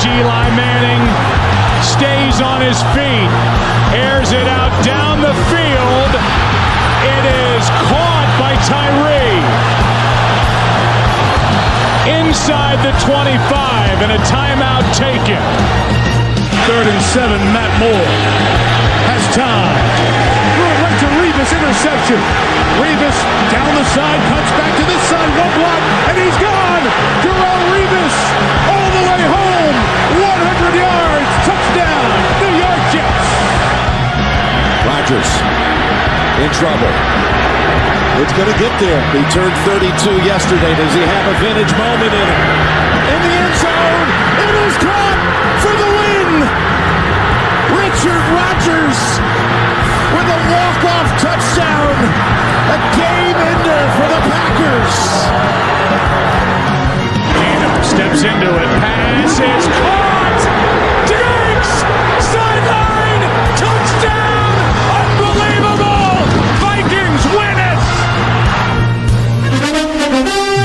Eli Manning stays on his feet, airs it out down the field. It is caught by Tyree. Inside the 25 and a timeout taken. 3rd and 7, Matt Moore has time. Right to Revis, interception. Revis down the side, cuts back to this side, one block, and he's gone. Darrelle Revis all the way home. 100 yards, touchdown, New York Jets. Rodgers in trouble. It's going to get there. He turned 32 yesterday. Does he have a vintage moment in it? In the end zone, it is caught for the win. Richard Rodgers with a walk-off touchdown. A game ender for the Packers. Keenum steps into it. Pass is caught. Diggs, sideline, touchdown. Unbelievable. Vikings win it.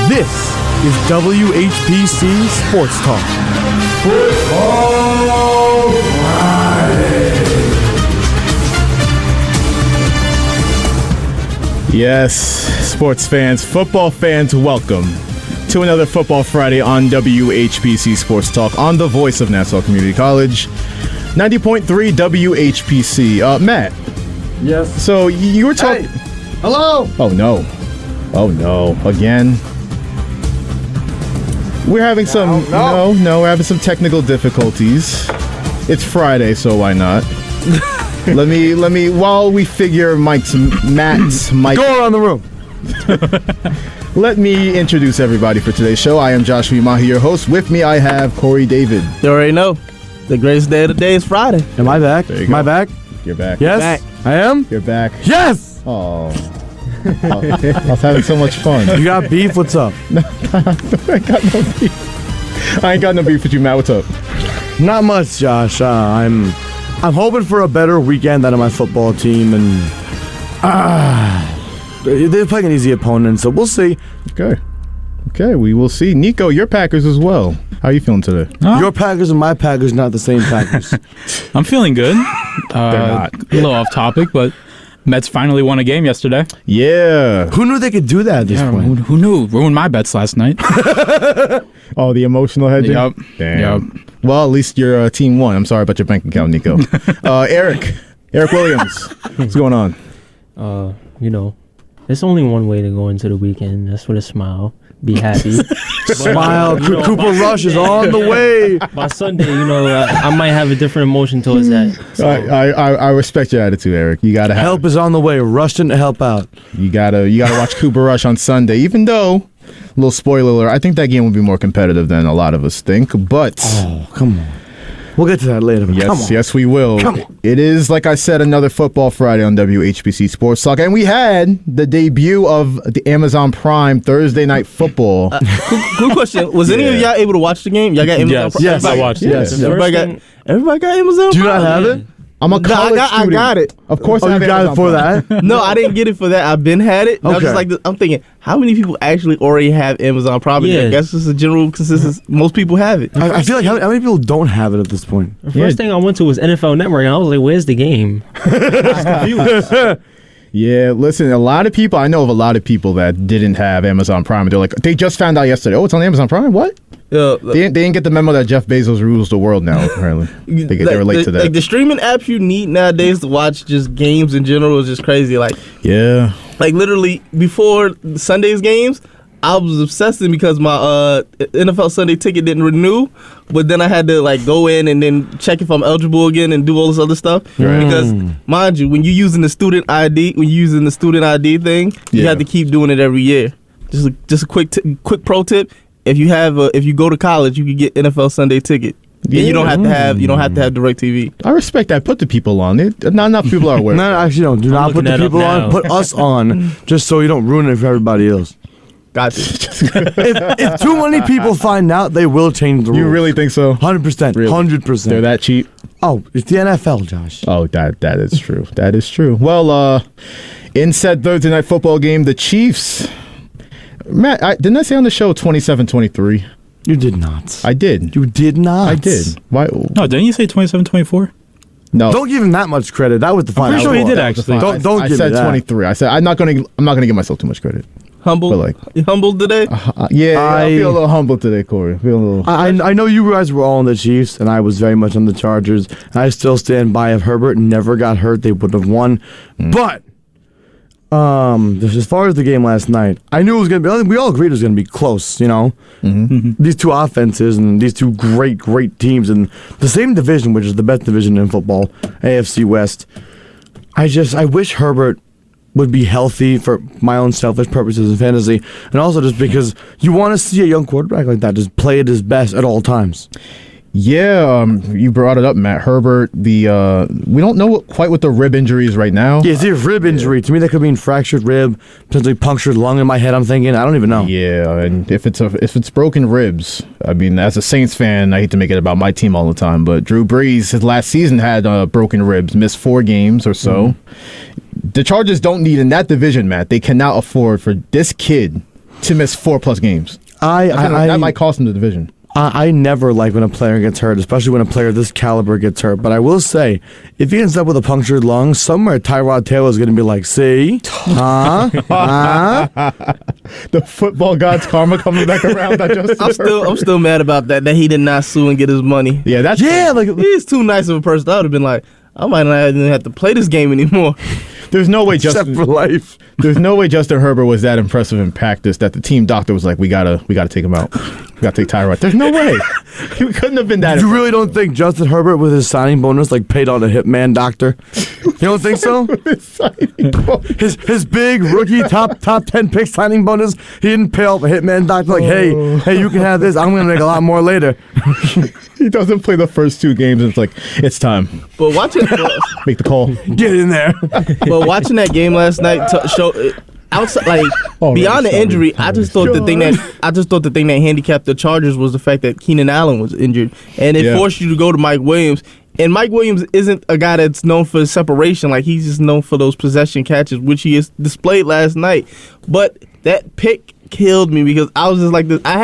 This is WHPC Sports Talk. Football Friday. Yes, sports fans, football fans, welcome to another Football Friday on WHPC Sports Talk on the voice of Nassau Community College, 90.3 WHPC. Matt. Yes. So you were talking. Hey. Hello. Oh no. Oh no. Again. We're having some we're having some technical difficulties. It's Friday, so why not? let me while we figure Matt's mic. Go around the room. Let me introduce everybody for today's show. I am Josh Mahi, your host. With me I have Corey David. You already know. The greatest day of the day is Friday. Am I back? Am I back? You're back. Yes. I am? You're back. Yes! Oh. I was having so much fun. You got beef? What's up? I got no beef. I ain't got no beef with you, Matt. What's up? Not much, Josh. I'm hoping for a better weekend out of my football team, and they're playing an easy opponent, so we'll see. Okay, we will see. Nico, your Packers as well. How are you feeling today? Your Packers and my Packers, not the same Packers. I'm feeling good. They're not. A little off topic, but Mets finally won a game yesterday. Yeah. Who knew they could do that at this point? Who knew? Ruined my bets last night. Oh, the emotional hedging? Yep. Damn. Yep. Well, at least your team won. I'm sorry about your bank account, Nico. Eric Williams. What's going on? There's only one way to go into the weekend. That's with a smile. Be happy. Smile. Cooper Rush is on the way. By Sunday, I might have a different emotion towards that. So. I respect your attitude, Eric. You gotta help is on the way. Rushing to help out. You gotta watch Cooper Rush on Sunday. Even though, little spoiler alert, I think that game will be more competitive than a lot of us think. But come on. We'll get to that later. Yes, we will. It is, like I said, another Football Friday on WHPC Sports Talk. And we had the debut of the Amazon Prime Thursday Night Football. Good question. Was any of y'all able to watch the game? Y'all got Amazon Prime? Yes, I watched it. Yes. Everybody got Amazon Prime? Do you not have it? I'm a college student. I got it. Of course I you have got Amazon it for Prime. that? No, I didn't get it for that. I've been had it. I was just Okay. like, I'm thinking, how many people actually already have Amazon Prime? Yeah. I guess it's a general consensus. Most people have it. I feel like how many people don't have it at this point? The first thing I went to was NFL Network, and I was like, where's the game? Yeah, listen, I know of a lot of people that didn't have Amazon Prime. They're like, they just found out yesterday. Oh, it's on Amazon Prime? What? They didn't get the memo that Jeff Bezos rules the world now, apparently. They relate to that. Like the streaming apps you need nowadays to watch just games in general is just crazy. Like, Yeah. like literally before Sunday's games, I was obsessing because my NFL Sunday ticket didn't renew, but then I had to like go in and then check if I'm eligible again and do all this other stuff. Right. Because mind you, when you're using the student ID, thing, you have to keep doing it every year. Just a quick pro tip: if you go to college, you can get NFL Sunday ticket. Yeah. You don't have to have DirecTV. I respect that. Put the people on it. Not enough people are aware. No, actually don't. Do not put the people on. Put us on, just so you don't ruin it for everybody else. Gotcha. if too many people find out, they will change the rules. You really think so? 100%. Really? 100%. They're that cheap? Oh, it's the NFL, Josh. Oh, that is true. That is true. Well, in said Thursday night football game, the Chiefs. Matt, didn't I say on the show 27-23? You did not. I did. You did not. I did. Why? No, didn't you say 27-24? No. Don't give him that much credit. That was the final. pretty sure he score. did, actually. Don't I give said me that. 23. I said I'm not gonna give myself too much credit. Humble, But you humbled today. I feel a little humble today, Corey. I feel a little. I know you guys were all on the Chiefs, and I was very much on the Chargers. I still stand by. If Herbert never got hurt, they would have won. But as far as the game last night, I knew it was going to be. I think we all agreed it was going to be close. You know, these two offenses and these two great teams in the same division, which is the best division in football, AFC West. I wish Herbert would be healthy for my own selfish purposes in fantasy, and also just because you want to see a young quarterback like that just play at his best at all times. Yeah, you brought it up, Matt. Herbert, we don't know quite what the rib injury is right now. Yeah, it's a rib injury. To me, that could mean fractured rib, potentially punctured lung in my head, I'm thinking. I don't even know. Yeah, and if it's broken ribs, I mean, as a Saints fan, I hate to make it about my team all the time, but Drew Brees, his last season had broken ribs, missed 4 games or so. The Chargers don't need in that division, Matt. They cannot afford for this kid to miss 4+ games. That might cost him the division. I never like when a player gets hurt, especially when a player this caliber gets hurt. But I will say, if he ends up with a punctured lung, somewhere Tyrod Taylor is going to be like, see? The football god's karma coming back around. I'm still mad about that he did not sue and get his money. Yeah, that's He's too nice of a person. I would have been like, I might not even have to play this game anymore. There's no way Except for life. There's no way Justin Herbert was that impressive in practice that the team doctor was like, we gotta take him out. We gotta take Tyrod. There's no way. He couldn't have been that. You really don't think Justin Herbert with his signing bonus paid on a hitman doctor? You don't think so? his big rookie top 10 pick signing bonus, he didn't pay off a hitman doctor hey, you can have this. I'm gonna make a lot more later. He doesn't play the first 2 games and it's like, it's time. But watching Make the call. Get in there. But watching that game last night show outside beyond the injury, I just thought the thing that handicapped the Chargers was the fact that Keenan Allen was injured, and it forced you to go to Mike Williams. And Mike Williams isn't a guy that's known for his separation. He's just known for those possession catches, which he has displayed last night. But that pick killed me because I was just like this. I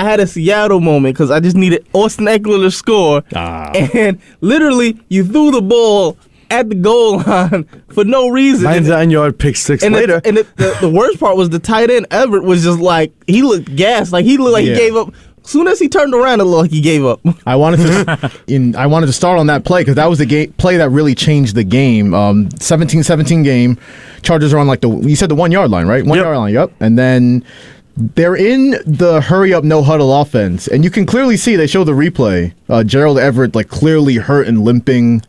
had a Seattle moment because I just needed Austin Eckler to score, and literally you threw the ball at the goal line for no reason. 9-yard pick 6 later. The worst part was the tight end Everett was just he looked gassed. He looked like he gave up. As soon as he turned around, it looked like he gave up. I wanted to start on that play because that was the play that really changed the game. 17-17 game. Chargers are on you said the 1 yard line, right? 1 yard line. Yep. And then they're in the hurry up no huddle offense, and you can clearly see they show the replay. Gerald Everett clearly hurt and limping,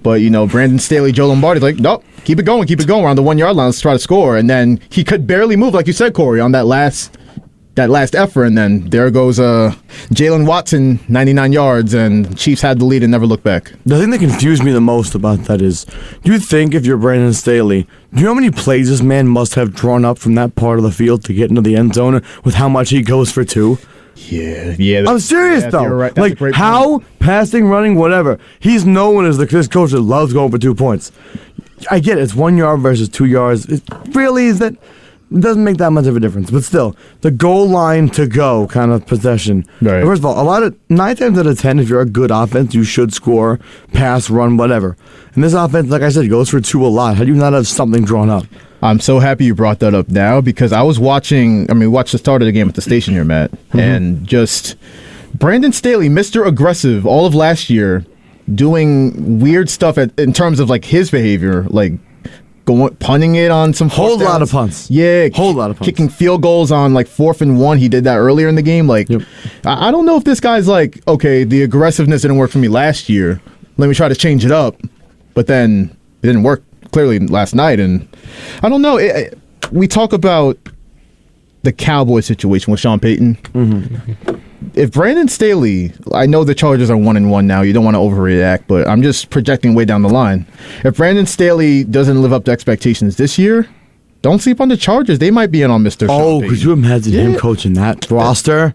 but Brandon Staley, Joe Lombardi's like, nope, keep it going. We're on the 1 yard line. Let's try to score. And then he could barely move, like you said, Corey, on that last effort, and then there goes Jalen Watson, 99 yards, and Chiefs had the lead and never looked back. The thing that confused me the most about that is, do you think if you're Brandon Staley, do you know how many plays this man must have drawn up from that part of the field to get into the end zone with how much he goes for 2? Yeah. I'm serious though. Right. That's a great how point. Passing, running, whatever. He's known as this coach that loves going for 2 points. I get it. It's 1 yard versus 2 yards. It doesn't make that much of a difference, but still, the goal line to go kind of possession. Right. First of all, 9 times out of 10, if you're a good offense, you should score, pass, run, whatever. And this offense, like I said, goes for 2 a lot. How do you not have something drawn up? I'm so happy you brought that up now because I was watching. We watched the start of the game at the station here, Matt, and just Brandon Staley, Mr. Aggressive, all of last year, doing weird stuff in terms of his behavior, punting it on some whole lot of punts. Yeah, whole lot of punts. Kicking field goals on 4th and 1. He did that earlier in the game. I don't know if this guy's okay, the aggressiveness didn't work for me last year. Let me try to change it up. But then it didn't work clearly last night, and I don't know. We talk about the Cowboys situation with Sean Payton. If Brandon Staley, I know the Chargers are 1-1 now. You don't want to overreact, but I'm just projecting way down the line. If Brandon Staley doesn't live up to expectations this year, don't sleep on the Chargers. They might be in on Mr. Sean Payton. Could you imagine him coaching that roster?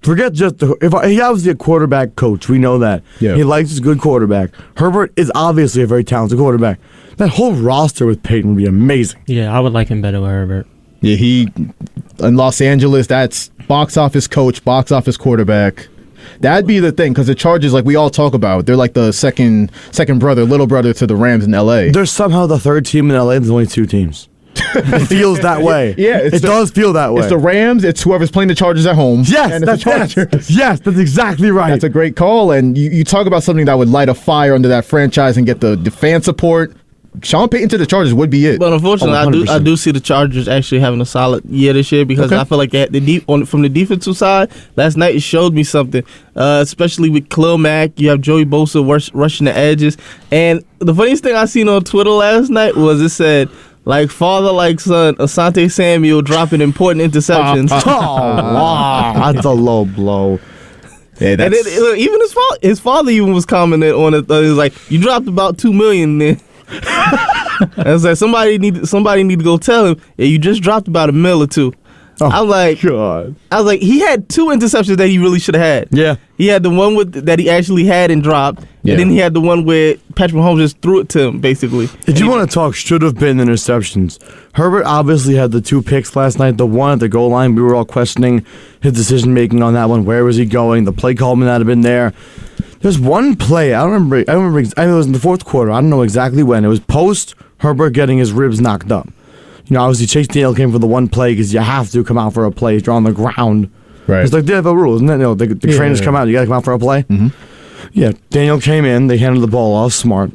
Forget just if he obviously a quarterback coach. We know that. Yeah. He likes his good quarterback. Herbert is obviously a very talented quarterback. That whole roster with Peyton would be amazing. Yeah, I would like him better with Herbert. Yeah, he in Los Angeles. That's box office coach, box office quarterback. That'd be the thing, because the Chargers, like we all talk about, they're like the second brother, little brother to the Rams in L.A. They're somehow the third team in LA. There's only two teams. It feels that way. Yeah, it does feel that way. It's the Rams. It's whoever's playing the Chargers at home. Yes, and it's the Chargers. Yes, that's exactly right. That's a great call. And you talk about something that would light a fire under that franchise and get the fan support. Sean Payton to the Chargers would be it. But unfortunately, I do see the Chargers actually having a solid year this year, because I feel like they had from the defensive side, last night it showed me something, especially with Khalil Mack. You have Joey Bosa rushing the edges. And the funniest thing I seen on Twitter last night was it said, like father, like son, Asante Samuel dropping important interceptions. Wow, that's a low blow. Yeah, and even his father even was commenting on it. He was like, "You dropped about $2 million there." I was like, somebody need to go tell him, yeah, you just dropped about $1 million or $2 million. I was like, God. I was like, he had 2 interceptions that he really should have had. Yeah. He had the one that he actually had and dropped, Yeah. and then he had the one where Patrick Mahomes just threw it to him, basically. If you want to talk should have been interceptions, Herbert obviously had the 2 picks last night. The one at the goal line, we were all questioning his decision making on that one. Where was he going? The play call may not have been there. There's one play, I remember it was in the fourth quarter. I don't know exactly when. It was post Herbert getting his ribs knocked up. You know, obviously Chase Daniel came for the one play because you have to come out for a play if you're on the ground. Right. It's like the NFL rule, isn't it? You know, the trainers come out, you got to come out for a play. Mm-hmm. Yeah, Daniel came in, they handed the ball off smart.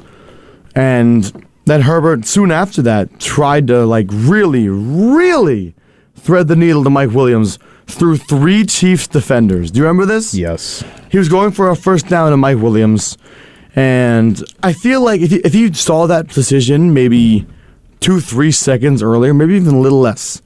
And then Herbert, soon after that, tried to really, really thread the needle to Mike Williams through 3 Chiefs defenders. Do you remember this? Yes. He was going for a first down to Mike Williams. And I feel like if you saw that decision maybe 2-3 seconds earlier, maybe even a little less,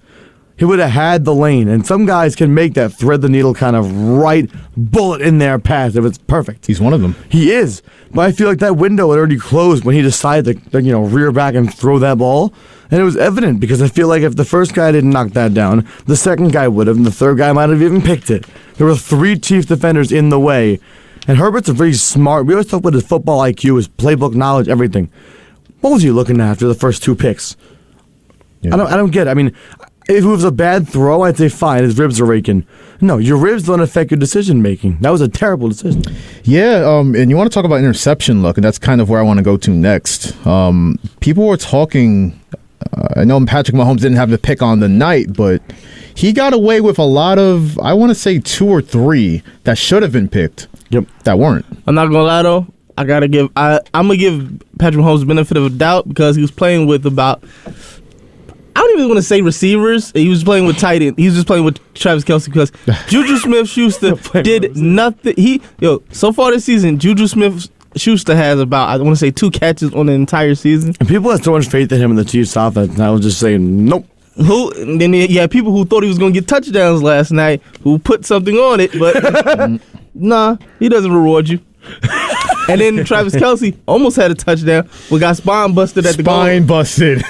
he would have had the lane. And some guys can make that thread the needle kind of right bullet in their path if it's perfect. He's one of them. He is. But I feel like that window had already closed when he decided to rear back and throw that ball. And it was evident, because I feel like if the first guy didn't knock that down, the second guy would have, and the third guy might have even picked it. There were 3 Chiefs defenders in the way. And Herbert's a very smart. We always talk about his football IQ, his playbook knowledge, everything. What was he looking at after the first 2 picks? Yeah. I don't get it. I mean, if it was a bad throw, I'd say fine, his ribs are raking. No, your ribs don't affect your decision making. That was a terrible decision. Yeah, and you want to talk about interception luck, and that's kind of where I want to go to next. People were talking. I know Patrick Mahomes didn't have the pick on the night, but he got away with a lot of, I want to say 2 or 3 that should have been picked. Yep, that weren't. I'm not gonna lie though. I'm gonna give Patrick Mahomes the benefit of a doubt, because he was playing with about, I don't even want to say receivers. He was playing with tight end. He was just playing with Travis Kelce, because Juju Smith-Schuster did nothing. So far this season, Juju Smith-Schuster has about, I want to say, 2 catches on the entire season. And people had so much faith in him in the Chiefs offense, and I was just saying, nope. Then you had people who thought he was going to get touchdowns last night, who put something on it, but nah, he doesn't reward you. And then Travis Kelce almost had a touchdown, but got spine busted at the goal. Spine busted.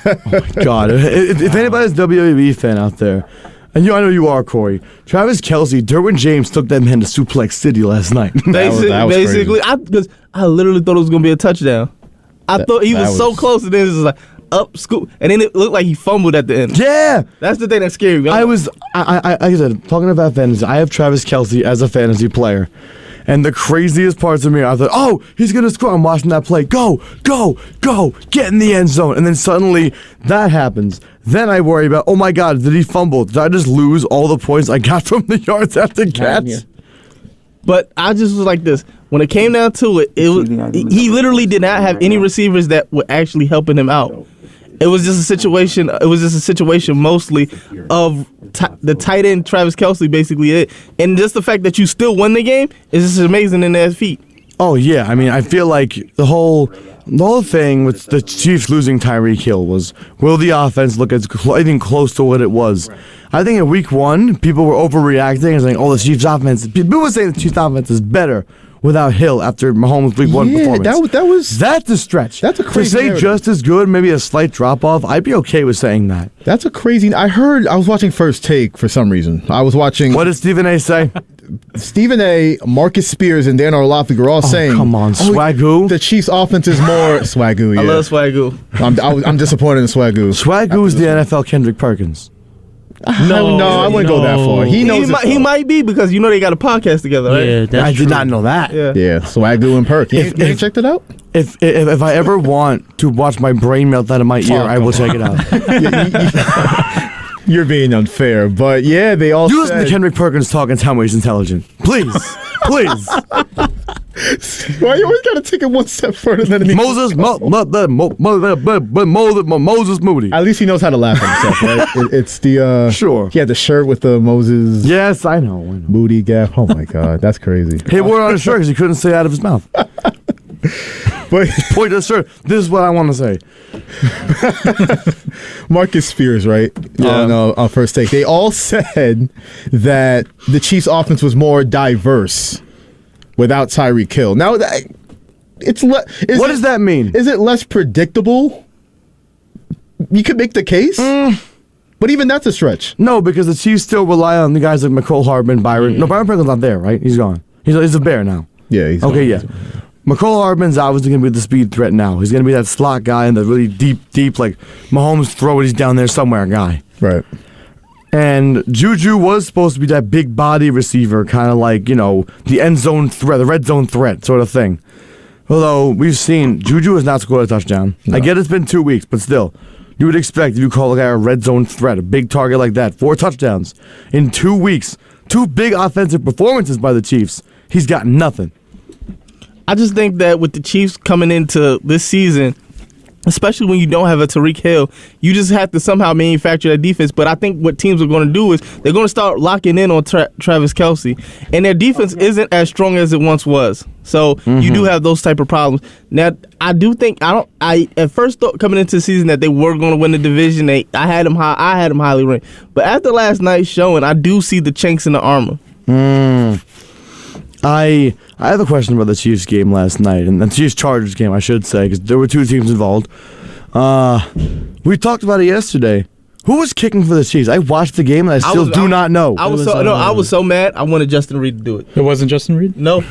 Oh my God. If anybody's a WWE fan out there, and I know you are, Corey, Travis Kelce, Derwin James took that man to Suplex City last night. Basically, because I literally thought it was going to be a touchdown. I thought he was so close, and then it was like, up, scoop, and then it looked like he fumbled at the end. Yeah, that's the thing that's scary. Like I said, talking about fantasy, I have Travis Kelce as a fantasy player, and the craziest parts of me, I thought, oh, he's gonna score. I'm watching that play, go, get in the end zone, and then suddenly that happens. Then I worry about, oh my God, did he fumble? Did I just lose all the points I got from the yards after catch? Yeah. But I just was like this. When it came down to it, he literally did not have any receivers that were actually helping him out. It was just a situation. It was just a situation mostly of the tight end Travis Kelce, basically it, and just the fact that you still won the game is just amazing in their feet. Oh yeah, I mean, I feel like the whole thing with the Chiefs losing Tyreek Hill was, will the offense look anything close to what it was? I think in week 1, people were overreacting and saying, oh, the Chiefs offense. People were saying the Chiefs offense is better without Hill after Mahomes' week 1 performance. That's a stretch. That's a crazy To say narrative. just as good, maybe a slight drop off, I'd be okay with saying that. That's a crazy. I was watching First Take for some reason. I was watching. What did Stephen A. say? Stephen A., Marcus Spears, and Dan Orlovsky were all saying, come on, Swagoo. The Chiefs' offense is more Swagoo. Yeah. I love Swagoo. I'm disappointed in Swagoo. Swagoo is the NFL Kendrick Perkins. No, I wouldn't go that far. He knows he might be because they got a podcast together, right? Yeah, that's I true. did not know that. Yeah, Swagoo and Perk. You ain't checked it out? If I ever want to watch my brain melt out of my ear, I will check it out. You're being unfair, but yeah, they all You listen to Kendrick Perkins talk and tell me he's intelligent. Please. Why you always gotta take it one step further than me? Moses Moody. At least he knows how to laugh at himself, right? It's the Sure. He had the shirt with the Moses Yes, I know. Moody gap. Oh my god, that's crazy. He wore it on his shirt because he couldn't say it out of his mouth. But Point to the shirt. This is what I want to say. Marcus Spears, right? On First Take, they all said that the Chiefs' offense was more diverse without Tyreek Hill. Now, what does that mean? Is it less predictable? You could make the case, but even that's a stretch. No, because the Chiefs still rely on the guys like McCole Hardman, Byron. No, Byron Franklin's not there, right? He's gone. He's a Bear now. Yeah, he's okay. Yeah, McCole Hardman's obviously going to be the speed threat now. He's going to be that slot guy and the really deep, like Mahomes throw it, he's down there somewhere guy. Right. And Juju was supposed to be that big body receiver, kind of like, the end zone threat, the red zone threat sort of thing. Although we've seen Juju has not scored a touchdown. No. I get it's been 2 weeks, but still, you would expect if you call a guy a red zone threat, a big target like that, 4 touchdowns in 2 weeks, 2 big offensive performances by the Chiefs. He's got nothing. I just think that with the Chiefs coming into this season, especially when you don't have a Tyreek Hill, you just have to somehow manufacture that defense. But I think what teams are going to do is they're going to start locking in on Travis Kelce, and their defense isn't as strong as it once was. So you do have those type of problems. Now, I do think I at first thought coming into the season that they were going to win the division. I had them highly ranked, but after last night's showing, I do see the chinks in the armor. I have a question about the Chiefs game last night, and the Chiefs-Chargers game, I should say, because there were 2 teams involved. We talked about it yesterday. Who was kicking for the Chiefs? I watched the game, and I still do not know. I was so mad, I wanted Justin Reed to do it. It wasn't Justin Reed? No.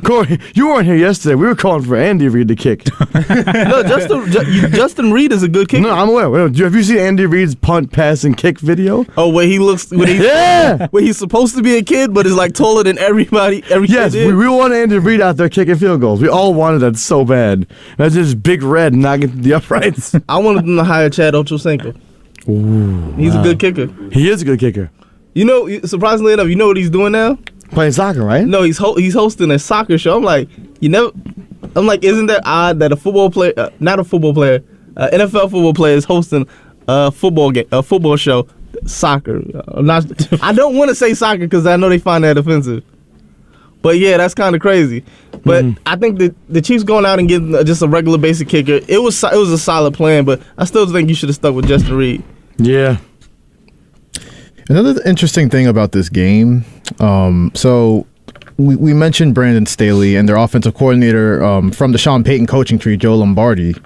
Corey, you weren't here yesterday. We were calling for Andy Reid to kick. No, Justin Reed is a good kicker. No, I'm aware. Have you seen Andy Reid's punt, pass, and kick video? Oh, where he looks, where he's supposed to be a kid, but is like taller than everybody. Yes, we want Andy Reid out there kicking field goals. We all wanted that so bad. That's just big red knocking the uprights. I wanted them to hire Chad Ochocinco. Ooh, he's a good kicker. He is a good kicker. Surprisingly enough, you know what he's doing now? Playing soccer, right? No, he's hosting a soccer show. I'm like, isn't that odd that a football player, not a football player, NFL football player is hosting a football show, soccer. I don't want to say soccer because I know they find that offensive. But yeah, that's kind of crazy. But I think that the Chiefs going out and getting just a regular basic kicker, it was a solid plan. But I still think you should have stuck with Justin Reed. Yeah. Another interesting thing about this game, so we mentioned Brandon Staley and their offensive coordinator from the Sean Payton coaching tree, Joe Lombardi.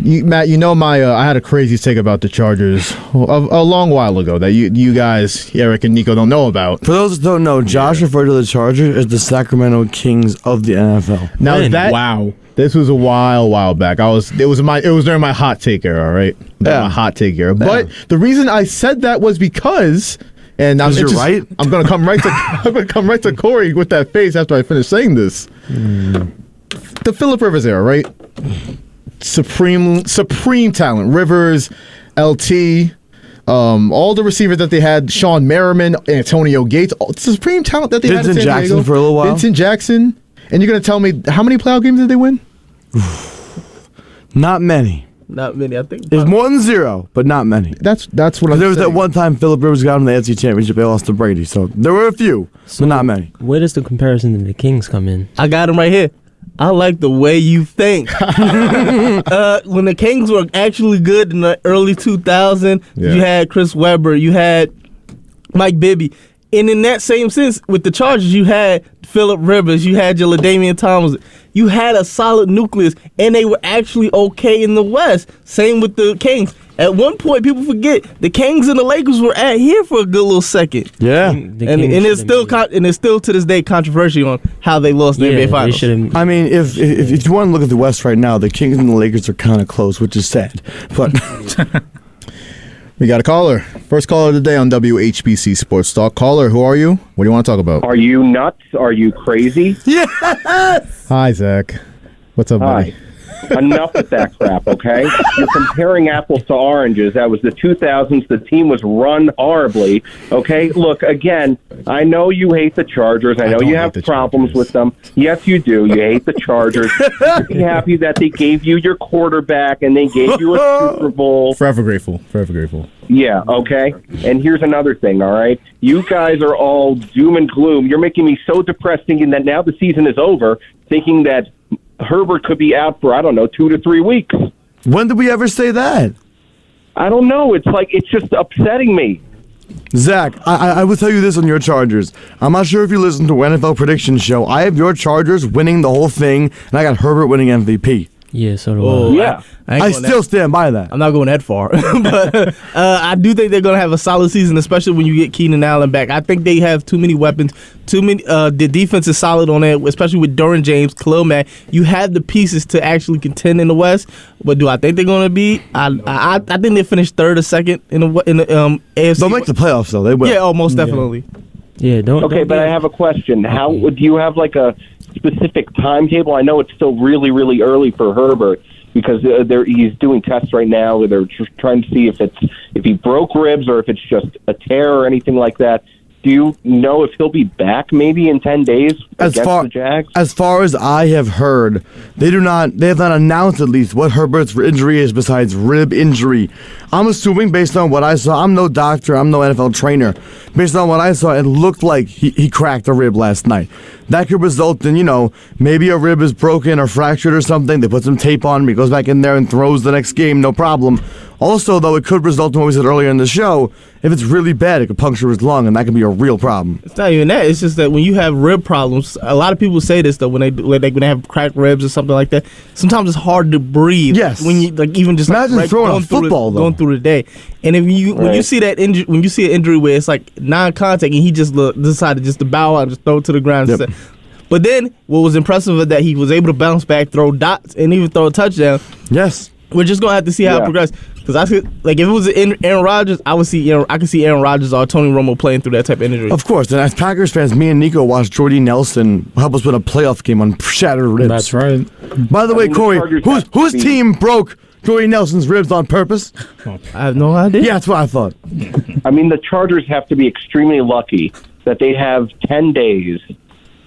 Matt, I had a crazy take about the Chargers a long while ago that you guys, Eric and Nico, don't know about. For those that don't know, Josh referred to the Chargers as the Sacramento Kings of the NFL. Now wow. This was a while back. It was during my hot take era, right? My hot take era. Yeah. But the reason I said that was because, and you're right. I'm gonna come right to Corey with that face after I finish saying this. The Phillip Rivers era, right? Supreme talent. Rivers, LT, all the receivers that they had, Sean Merriman, Antonio Gates, supreme talent that they had in San Diego. Vincent Jackson for a little while. Vincent Jackson. And you're going to tell me how many playoff games did they win? Not many. Not many, I think. There's more than 0, but not many. That's what I'm There was saying. that one time Phillip Rivers got in the NFC Championship, they lost to Brady, so there were a few, but not many. Where does the comparison to the Kings come in? I got him right here. I like the way you think. When the Kings were actually good in the early 2000s, you had Chris Webber, you had Mike Bibby. And in that same sense, with the Chargers, you had Phillip Rivers, you had your LaDainian Thomas. You had a solid nucleus, and they were actually okay in the West. Same with the Kings. At one point, people forget the Kings and the Lakers were here for a good little second. Yeah, and it's still to this day controversial on how they lost the NBA Finals. I mean, if you want to look at the West right now, the Kings and the Lakers are kind of close, which is sad. But We got a caller. First caller of the day on WHPC Sports Talk. Caller, who are you? What do you want to talk about? Are you nuts? Are you crazy? Yes! Hi, Zach. What's up, buddy? Hi. Enough with that crap, okay? You're comparing apples to oranges. That was the 2000s. The team was run horribly, okay? Look, again, I know you hate the Chargers. I know you have problems with them. Yes, you do. You hate the Chargers. Be happy that they gave you your quarterback and they gave you a Super Bowl. Forever grateful. Forever grateful. Yeah, okay? And here's another thing, all right? You guys are all doom and gloom. You're making me so depressed thinking that now the season is over, thinking that Herbert could be out for, 2 to 3 weeks. When did we ever say that? I don't know. It's just upsetting me. Zach, I will tell you this on your Chargers. I'm not sure if you listen to NFL Prediction Show. I have your Chargers winning the whole thing, and I got Herbert winning MVP. Yeah, so do I. Yeah. I still stand by that. I'm not going that far, but I do think they're going to have a solid season, especially when you get Keenan Allen back. I think they have too many weapons. The defense is solid on that, especially with Derwin James, Khalil Mack. You have the pieces to actually contend in the West. But do I think they're going to be? I think they finished third or second in the AFC. They'll make the playoffs, though. They will. Yeah, most definitely. Yeah, don't. Okay, but I have a question. How do you have like a specific timetable? I know it's still really, really early for Herbert because he's doing tests right now where they're just trying to see if he broke ribs or if it's just a tear or anything like that. Do you know if he'll be back maybe in 10 days against the Jags? As far as I have heard, they have not announced at least what Herbert's injury is besides rib injury. I'm assuming based on what I saw, I'm no doctor, I'm no NFL trainer. Based on what I saw, it looked like he cracked a rib last night. That could result in, maybe a rib is broken or fractured or something. They put some tape on him, he goes back in there and throws the next game, no problem. Also, though, it could result in what we said earlier in the show. If it's really bad, it could puncture his lung, and that could be a real problem. It's not even that. It's just that when you have rib problems, a lot of people say this though when they have cracked ribs or something like that. Sometimes it's hard to breathe. Yes. When you even just imagine throwing a football going through the day, and if when you see that injury, when you see an injury where it's like non-contact, and he just decided just to bow out and just throw it to the ground. Yep. But then what was impressive is that he was able to bounce back, throw dots, and even throw a touchdown. Yes. We're just gonna have to see how it progresses. Because I feel like if it was Aaron Rodgers, I could see Aaron Rodgers or Tony Romo playing through that type of injury. Of course, and as Packers fans, me and Nico watched Jordy Nelson help us win a playoff game on shattered ribs. That's right. By the way, Corey, whose team broke Jordy Nelson's ribs on purpose? I have no idea. Yeah, that's what I thought. I mean, the Chargers have to be extremely lucky that they have 10 days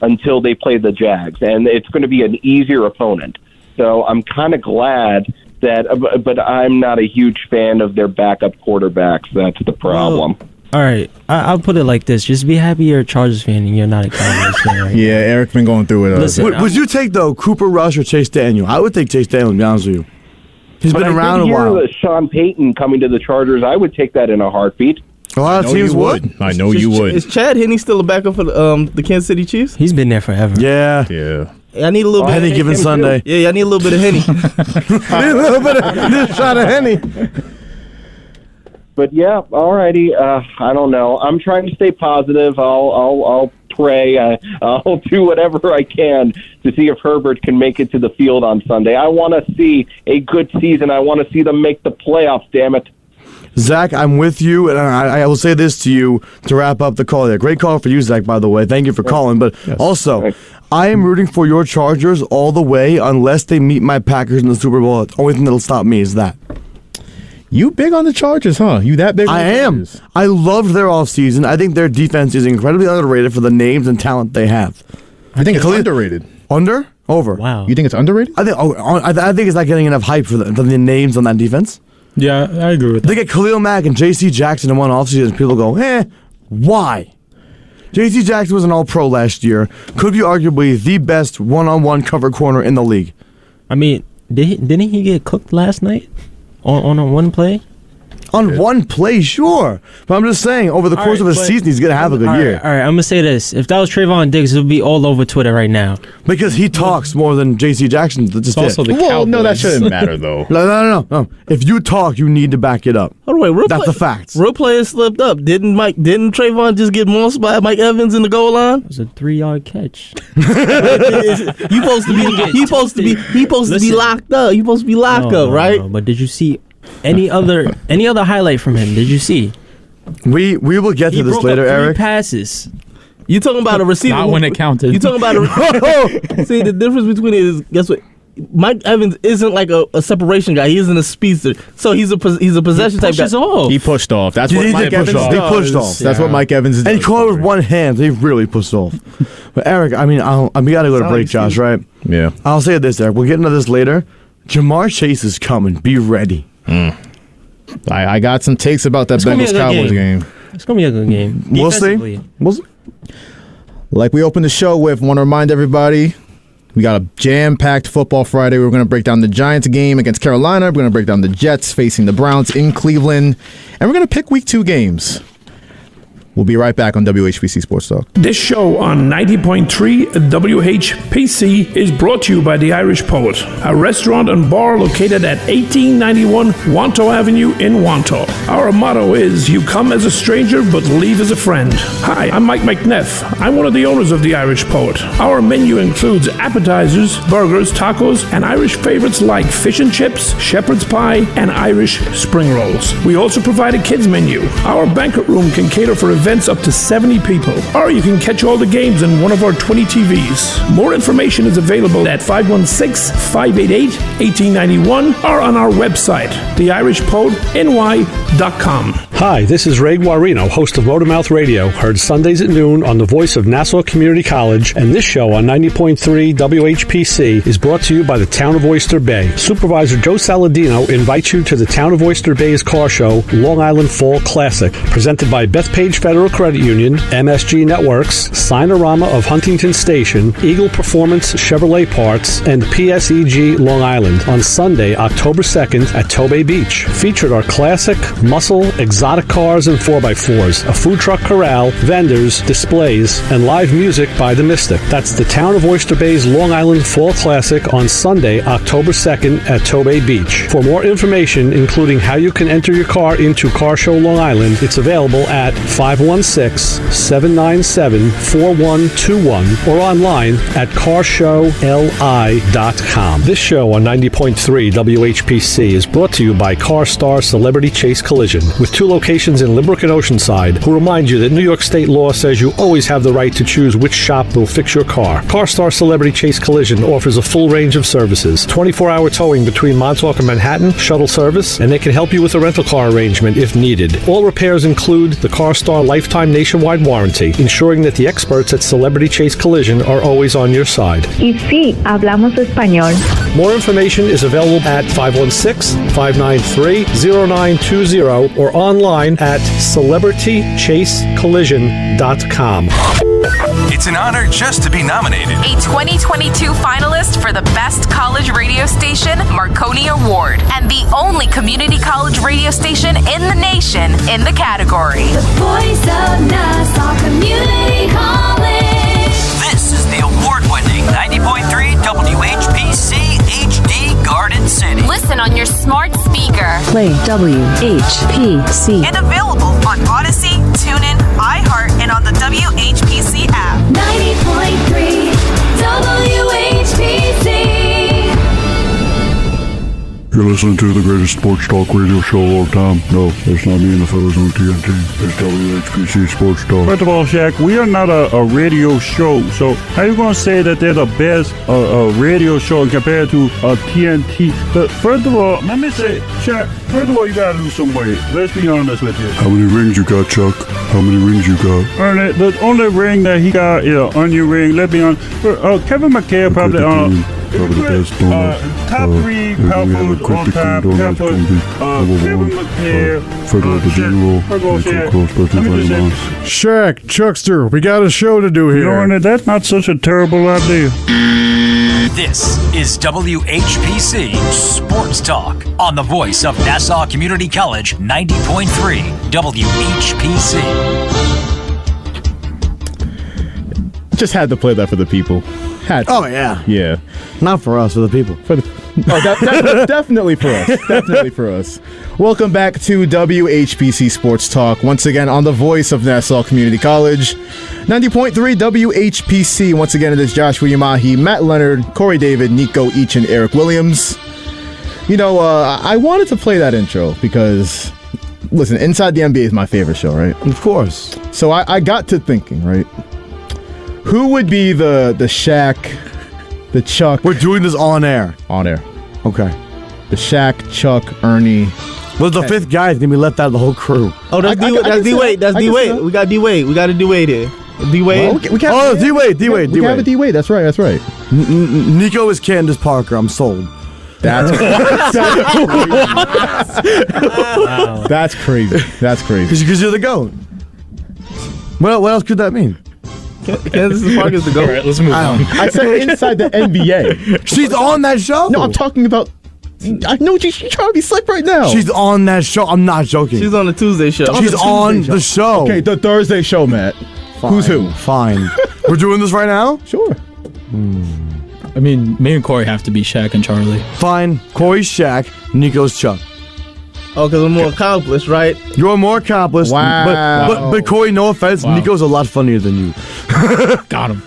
until they play the Jags, and it's going to be an easier opponent. So I'm kind of glad but I'm not a huge fan of their backup quarterbacks. That's the problem. All right, I'll put it like this: just be happy you're a Chargers fan and you're not a Cowboys fan. Right Yeah, Eric's been going through it. Listen, Would you take, though, Cooper Rush or Chase Daniel? I would take Chase Daniel, to be honest with you. He's been around a while. Sean Payton coming to the Chargers, I would take that in a heartbeat. A lot of teams would. I know you would. Is Chad Henne still a backup for the Kansas City Chiefs? He's been there forever. Yeah. Yeah. I need a little bit. Any given Sunday. Yeah, I need a little bit of Henny. A little bit of this shot of Henny. But yeah, alrighty. I don't know. I'm trying to stay positive. I'll pray. I'll do whatever I can to see if Herbert can make it to the field on Sunday. I want to see a good season. I want to see them make the playoffs. Damn it. Zach, I'm with you, and I will say this to you to wrap up the call there. Great call for you, Zach, by the way. Thank you for calling. But also, I am rooting for your Chargers all the way unless they meet my Packers in the Super Bowl. The only thing that'll stop me is that. You big on the Chargers, huh? You that big on I the am. Chargers? I loved their offseason. I think their defense is incredibly underrated for the names and talent they have. I think it's underrated. Under? Over. Wow. You think it's underrated? I think it's not getting enough hype for the names on that defense. Yeah, I agree with that. They get Khalil Mack and J.C. Jackson in one offseason. People go, why? J.C. Jackson was an all-pro last year. Could be arguably the best one-on-one cover corner in the league. I mean, didn't he get cooked last night on a one play? On one play, sure. But I'm just saying, over the course of a season, he's going to have a good year. All right, I'm going to say this. If that was Trayvon Diggs, it would be all over Twitter right now. Because he talks more than J.C. Jackson. Just It's also the Well, no, that Cowboys. shouldn't matter, though. No. If you talk, you need to back it up. Hold on, wait, That's the facts. Real players slipped up. Didn't Trayvon just get mossed by Mike Evans in the goal line? It was a 3-yard catch. You supposed to be locked up. You supposed to be locked up, right? No, but did you see Any other highlight from him? Did you see? We will get to this later, up 3 Eric. passes. You talking about a receiver? Not when it counted. You talking about a see the difference between it is guess what? Mike Evans isn't like a separation guy. He isn't a speedster, so he's a possession type guy. He pushed off. That's what He Mike did Evans push off. does. He pushed off. That's what Mike Evans does. And he caught it with one hand. He really pushed off. But Eric, I mean, we got to go to break, Josh, right? Yeah. I'll say this, Eric. We'll get into this later. Jamar Chase is coming. Be ready. I got some takes about that gonna be a Bengals good Cowboys game. It's gonna be a good game. We'll see. Defensively. We'll see. Like we opened the show with, want to remind everybody, we got a jam-packed football Friday. We're going to break down the Giants game against Carolina. We're going to break down the Jets facing the Browns in Cleveland. And we're going to pick Week 2 games. We'll be right back on WHPC Sports Talk. This show on 90.3 WHPC is brought to you by The Irish Poet, a restaurant and bar located at 1891 Wanto Avenue in Wanto. Our motto is, you come as a stranger but leave as a friend. Hi, I'm Mike McNeff. I'm one of the owners of The Irish Poet. Our menu includes appetizers, burgers, tacos, and Irish favorites like fish and chips, shepherd's pie, and Irish spring rolls. We also provide a kids menu. Our banquet room can cater for events up to 70 people, or you can catch all the games in one of our 20 TVs. More information is available at 516-588-1891 or on our website, theirishpodny.com. Hi, this is Ray Guarino, host of Motormouth Radio, heard Sundays at noon on the voice of Nassau Community College, and this show on 90.3 WHPC is brought to you by the Town of Oyster Bay. Supervisor Joe Saladino invites you to the Town of Oyster Bay's car show, Long Island Fall Classic, presented by Bethpage Federal Credit Union, MSG Networks, Signorama of Huntington Station, Eagle Performance Chevrolet Parts, and PSEG Long Island on Sunday, October 2nd at Tobay Beach. Featured are classic, muscle, exotic cars and 4x4s, a food truck corral, vendors, displays, and live music by The Mystic. That's the Town of Oyster Bay's Long Island Fall Classic on Sunday, October 2nd at Tobay Beach. For more information, including how you can enter your car into Car Show Long Island, it's available at 516-797-4121 or online at carshowli.com. This show on 90.3 WHPC is brought to you by CarStar Celebrity Chase Collision, with 2 locations in Limerick and Oceanside, who remind you that New York state law says you always have the right to choose which shop will fix your car. CarStar Celebrity Chase Collision offers a full range of services, 24-hour towing between Montauk and Manhattan, shuttle service, and they can help you with a rental car arrangement if needed. All repairs include the CarStar lifetime nationwide warranty, ensuring that the experts at Celebrity Chase Collision are always on your side. Y sí, hablamos español. More information is available at 516-593-0920 or online at celebritychasecollision.com. It's an honor just to be nominated. A 2022 finalist for the Best College Radio Station Marconi Award and the only community college radio station in the nation in the category. The voice of Nassau Community College. This is the award-winning 90.3 WHPC HD Garden City. Listen on your smart speaker. Play WHPC. And available on Odyssey, TuneIn, iHeart, and on the WHPC app. 90.3 WHPC. You're listening to the greatest sports talk radio show of all time. No, it's not me and the fellas on TNT. It's WHPC Sports Talk. First of all, Shaq, we are not a radio show. So how you going to say that they're the best radio show compared to TNT? But first of all, let me say, Shaq, first of all, you got to lose some weight. Let's be honest with you. How many rings you got, Chuck? How many rings you got? The only ring that he got is an onion ring. Let's be honest. Kevin McHale probably... Probably the best donut. Top 3 power food all time. Kevin McHale. Federal the General. Shaq, Chuckster, we got a show to do here. You know, that's not such a terrible idea. This is WHPC Sports Talk on the voice of Nassau Community College 90.3 WHPC. Just had to play that for the people. Oh, yeah. Yeah. Not for us, for the people. Definitely for us. Definitely for us. Welcome back to WHPC Sports Talk. Once again, on the voice of Nassau Community College. 90.3 WHPC. Once again, it is Joshua Yamahi, Matt Leonard, Corey David, Nico Each, and Eric Williams. I wanted to play that intro because, listen, Inside the NBA is my favorite show, right? Of course. So I got to thinking, right? Who would be the Shaq, the Chuck? We're doing this on air. On air. Okay. The Shaq, Chuck, Ernie. Well, the fifth guy is going to be left out of the whole crew. Oh, that's D-Wade. That's D-Wade. We got D-Wade. We got a D-Wade here. D-Wade. Well, D-Wade. We have a D-Wade. That's right. Nico is Candace Parker. I'm sold. That's That's crazy. That's crazy. Because you're the GOAT. Well, what else could that mean? Candace Parker's the GOAT. All right, let's move on. I said Inside the NBA. She's on that show? No, I'm talking about... I know she's trying to be slick right now. She's on that show. I'm not joking. She's on the Tuesday show. She's on the show. Okay, the Thursday show, Matt. Fine, Who's who? Fine. We're doing this right now? Sure. I mean, me and Corey have to be Shaq and Charlie. Fine. Corey's Shaq, Nico's Chuck. Oh, because I'm more accomplished, right? You're more accomplished. Wow. But Corey, no offense, Nico's a lot funnier than you. Got him.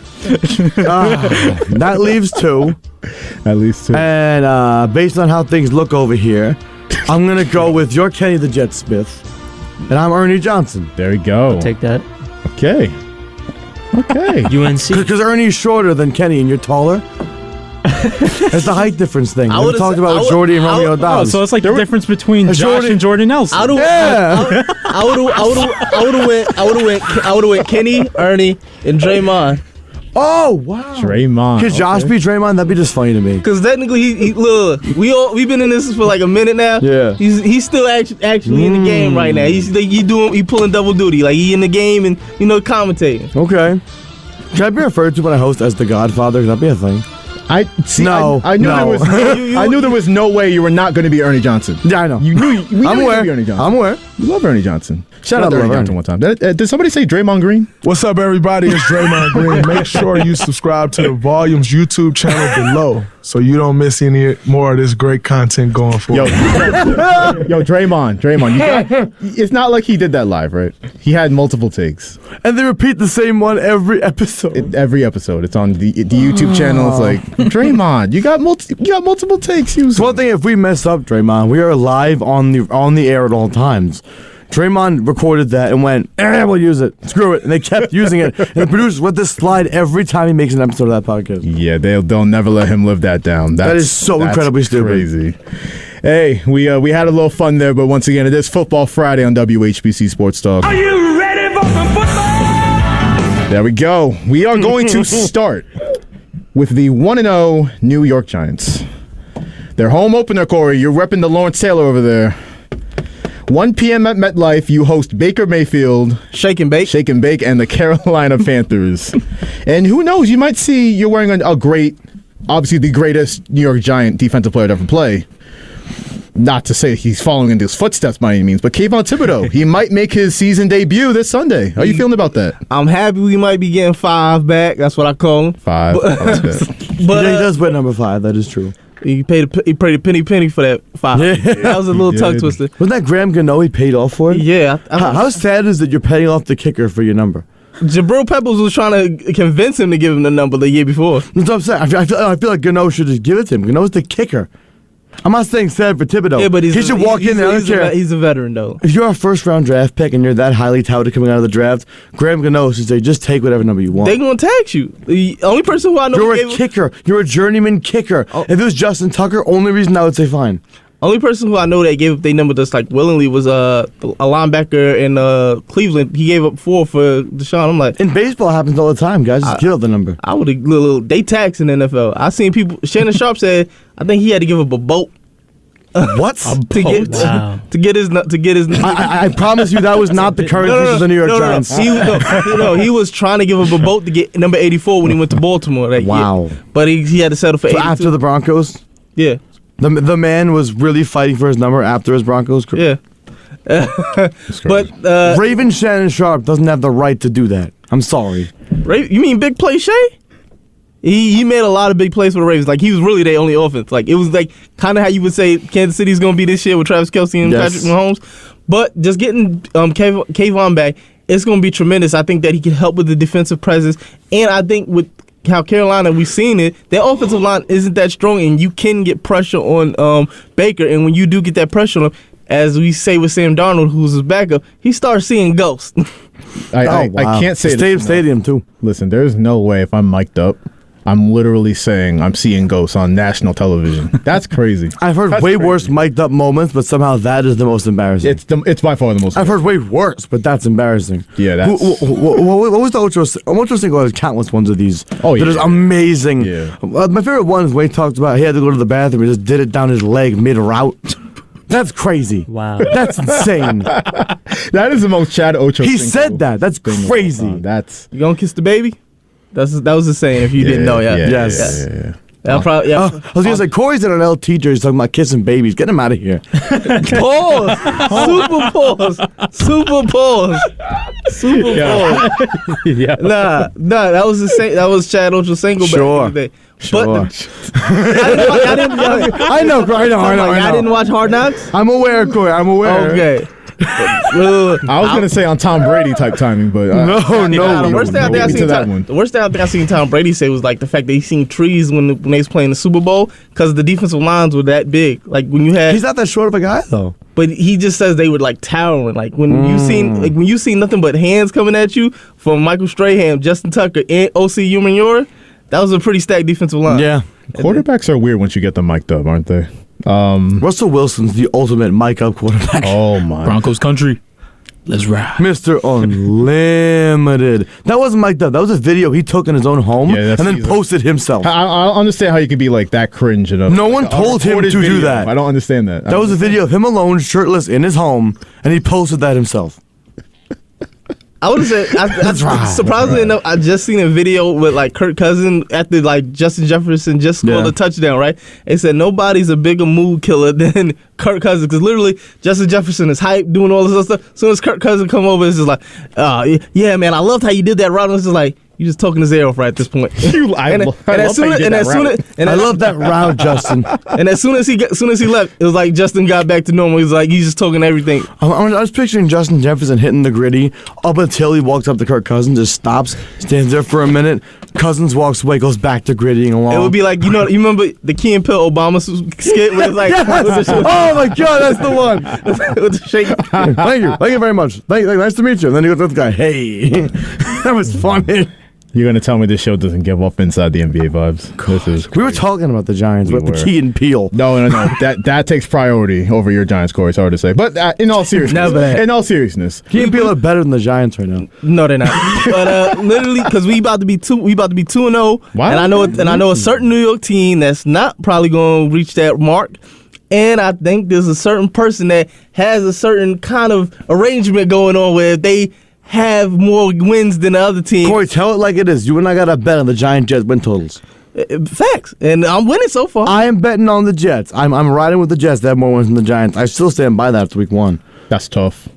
That leaves two. At least two. And based on how things look over here, I'm going to go with your Kenny the Jet Smith. And I'm Ernie Johnson. There we go. Take that. Okay. UNC. Because Ernie's shorter than Kenny and you're taller. It's the height difference thing. We talked about with Jordy and Romeo Oh, Dobbs. so it's like the difference between Josh and Jordan Nelson. I would have went Kenny, Ernie, and Draymond. Oh wow, Draymond. Could Josh be Draymond? That'd be just funny to me. Because technically, he look, we've been in this for like a minute now. Yeah, he's still actually in the game right now. He pulling double duty, like he in the game and commentating. Okay. Can I be referred to when I host as the Godfather? Could that be a thing? I knew there was no way you were not going to be Ernie Johnson. Yeah, I know. You knew. I'm aware. Ernie Johnson. I'm aware. You love Ernie Johnson. Shout out to to Ernie Johnson one time. Did somebody say Draymond Green? What's up, everybody? It's Draymond Green. Make sure you subscribe to the Volumes YouTube channel below so you don't miss any more of this great content going forward. Yo, Draymond. It's not like he did that live, right? He had multiple takes. And they repeat the same one every episode. Every episode. It's on the YouTube channel. It's like, Draymond, you got multiple takes. It's one thing if we mess up, Draymond, we are live on the air at all times. Draymond recorded that and went, we'll use it. Screw it. And they kept using it. And the producers let this slide every time he makes an episode of that podcast. Yeah, they'll never let him live that down. That is so incredibly stupid. Crazy. Hey, we had a little fun there, but once again, it is Football Friday on WHPC Sports Talk. Are you ready for some football? There we go. We are going to start with the 1-0 New York Giants. Their home opener, Corey. You're repping the Lawrence Taylor over there. 1 p.m. at MetLife, you host Baker Mayfield, Shake and Bake, and the Carolina Panthers. And who knows, you might see you're wearing a great, obviously the greatest New York Giant defensive player to ever play. Not to say he's following in his footsteps by any means, but Kayvon Thibodeau, he might make his season debut this Sunday. How are you feeling about that? I'm happy we might be getting 5 back. That's what I call him. 5. But he does wear number 5. That is true. He paid a penny for that 5. Yeah. That was a little tongue twister. Wasn't that Graham Gano he paid off for it? Yeah. How sad is that you're paying off the kicker for your number? Jabril Peppers was trying to convince him to give him the number the year before. That's what I'm saying. I feel like Gano should just give it to him. Gano's the kicker. I'm not saying sad for Thibodeau. Yeah, but he should walk in there. He's a veteran, though. If you're a first-round draft pick and you're that highly touted coming out of the draft, Graham Gano should say, just take whatever number you want. They're going to tax you. The only person who I know... You're a kicker. You're a journeyman kicker. Oh. If it was Justin Tucker, only reason I would say fine. Only person who I know that gave up their number just like willingly was a linebacker in Cleveland. He gave up 4 for Deshaun. I'm like, in baseball, it happens all the time, guys. Just give up the number. I would have they tax in the NFL. I seen people. Shannon Sharp said I think he had to give up a boat. What? to get his. I promise you that was not the currency of the New York Giants. He was trying to give up a boat to get number 84 when he went to Baltimore that year. But he had to settle for 82. After the Broncos. Yeah. The man was really fighting for his number after his Broncos career. Yeah. But Raven Shannon Sharp doesn't have the right to do that. I'm sorry. You mean Big Play Shay? He made a lot of big plays for the Ravens. Like, he was really their only offense. Like, it was like kind of how you would say Kansas City's going to be this year with Travis Kelce and Patrick Mahomes. But just getting Kayvon back, it's going to be tremendous. I think that he can help with the defensive presence. And I think with how Carolina, we've seen it, their offensive line isn't that strong, and you can get pressure on Baker. And when you do get that pressure on him, as we say with Sam Darnold, who's his backup, he starts seeing ghosts. I can't say Stadium too. Listen, there's no way if I'm mic'd up, I'm literally saying I'm seeing ghosts on national television. That's crazy. I've heard way worse mic'd up moments, but somehow that is the most embarrassing. It's by far the most. I've heard way worse, but that's embarrassing. Yeah, that's. What was the Ocho Cinco? There's countless ones of these. Oh yeah, that is amazing. Yeah. My favorite one is when he talked about he had to go to the bathroom. He just did it down his leg mid-route. That's crazy. Wow. That's insane. That is the most Chad Ocho. He said that. That's crazy. That's. You gonna kiss the baby? That was the saying. If you didn't know, yes. I was gonna say Corey's in an L teacher. He's talking about kissing babies. Get him out of here. Pause. Super pause. Super pause. Super pause. Yeah. Nah. That was the same. That was Chad Ochocinco Sure. back in the day. Sure. But I know. I didn't watch Hard Knocks. I'm aware, Corey. I'm aware. Okay. I was gonna say on Tom Brady type timing, but the worst thing I think I seen Tom Brady say was like the fact that he seen trees when they was playing the Super Bowl because the defensive lines were that big. Like when you had, he's not that short of a guy though. But he just says they were like towering. Like when you seen nothing but hands coming at you from Michael Strahan, Justin Tucker, and O.C. Umenyiora, that was a pretty stacked defensive line. Yeah, quarterbacks are weird once you get them mic'd up, aren't they? Russell Wilson's the ultimate mic-up quarterback. Oh, my. Broncos country. Let's ride. Mr. Unlimited. That wasn't mic'd up. That was a video he took in his own home and then posted himself. I don't understand how you could be like that cringe enough. No one told him to do that. I don't understand that. That was a video of him alone, shirtless, in his home, and he posted that himself. I would have said, surprisingly enough, I just seen a video with like Kirk Cousins after like Justin Jefferson just scored a touchdown, right? They said nobody's a bigger mood killer than Kirk Cousins because literally Justin Jefferson is hype, doing all this other stuff. As soon as Kirk Cousins come over, it's just like, yeah, man, I loved how you did that route. It's just like, you just talking his ear off right at this point. I love that route, Justin. And as soon as he left, it was like Justin got back to normal. He's like he's just talking everything. I was picturing Justin Jefferson hitting the gritty up until he walks up to Kirk Cousins, just stops, stands there for a minute. Cousins walks away, goes back to grittying along. It would be like you remember the Key and Peele Obama skit where it's like, oh my God, that's the one. With the shake. Thank you very much. Nice to meet you. And then he goes to the guy, hey, that was funny. You're going to tell me this show doesn't give off inside the NBA vibes? We were talking about the Giants with the Key and Peele. No. that takes priority over your Giants, Corey. It's hard to say. But in all seriousness. Key and Peele are better than the Giants right now. No, they're not. But literally, because we about to be 2-0. Wow. And I know a certain New York team that's not probably going to reach that mark. And I think there's a certain person that has a certain kind of arrangement going on where they have more wins than the other team. Corey, tell it like it is. You and I got a bet on the Giants win totals. Facts. And I'm winning so far. I am betting on the Jets. I'm riding with the Jets. They have more wins than the Giants. I still stand by that after week 1. That's tough.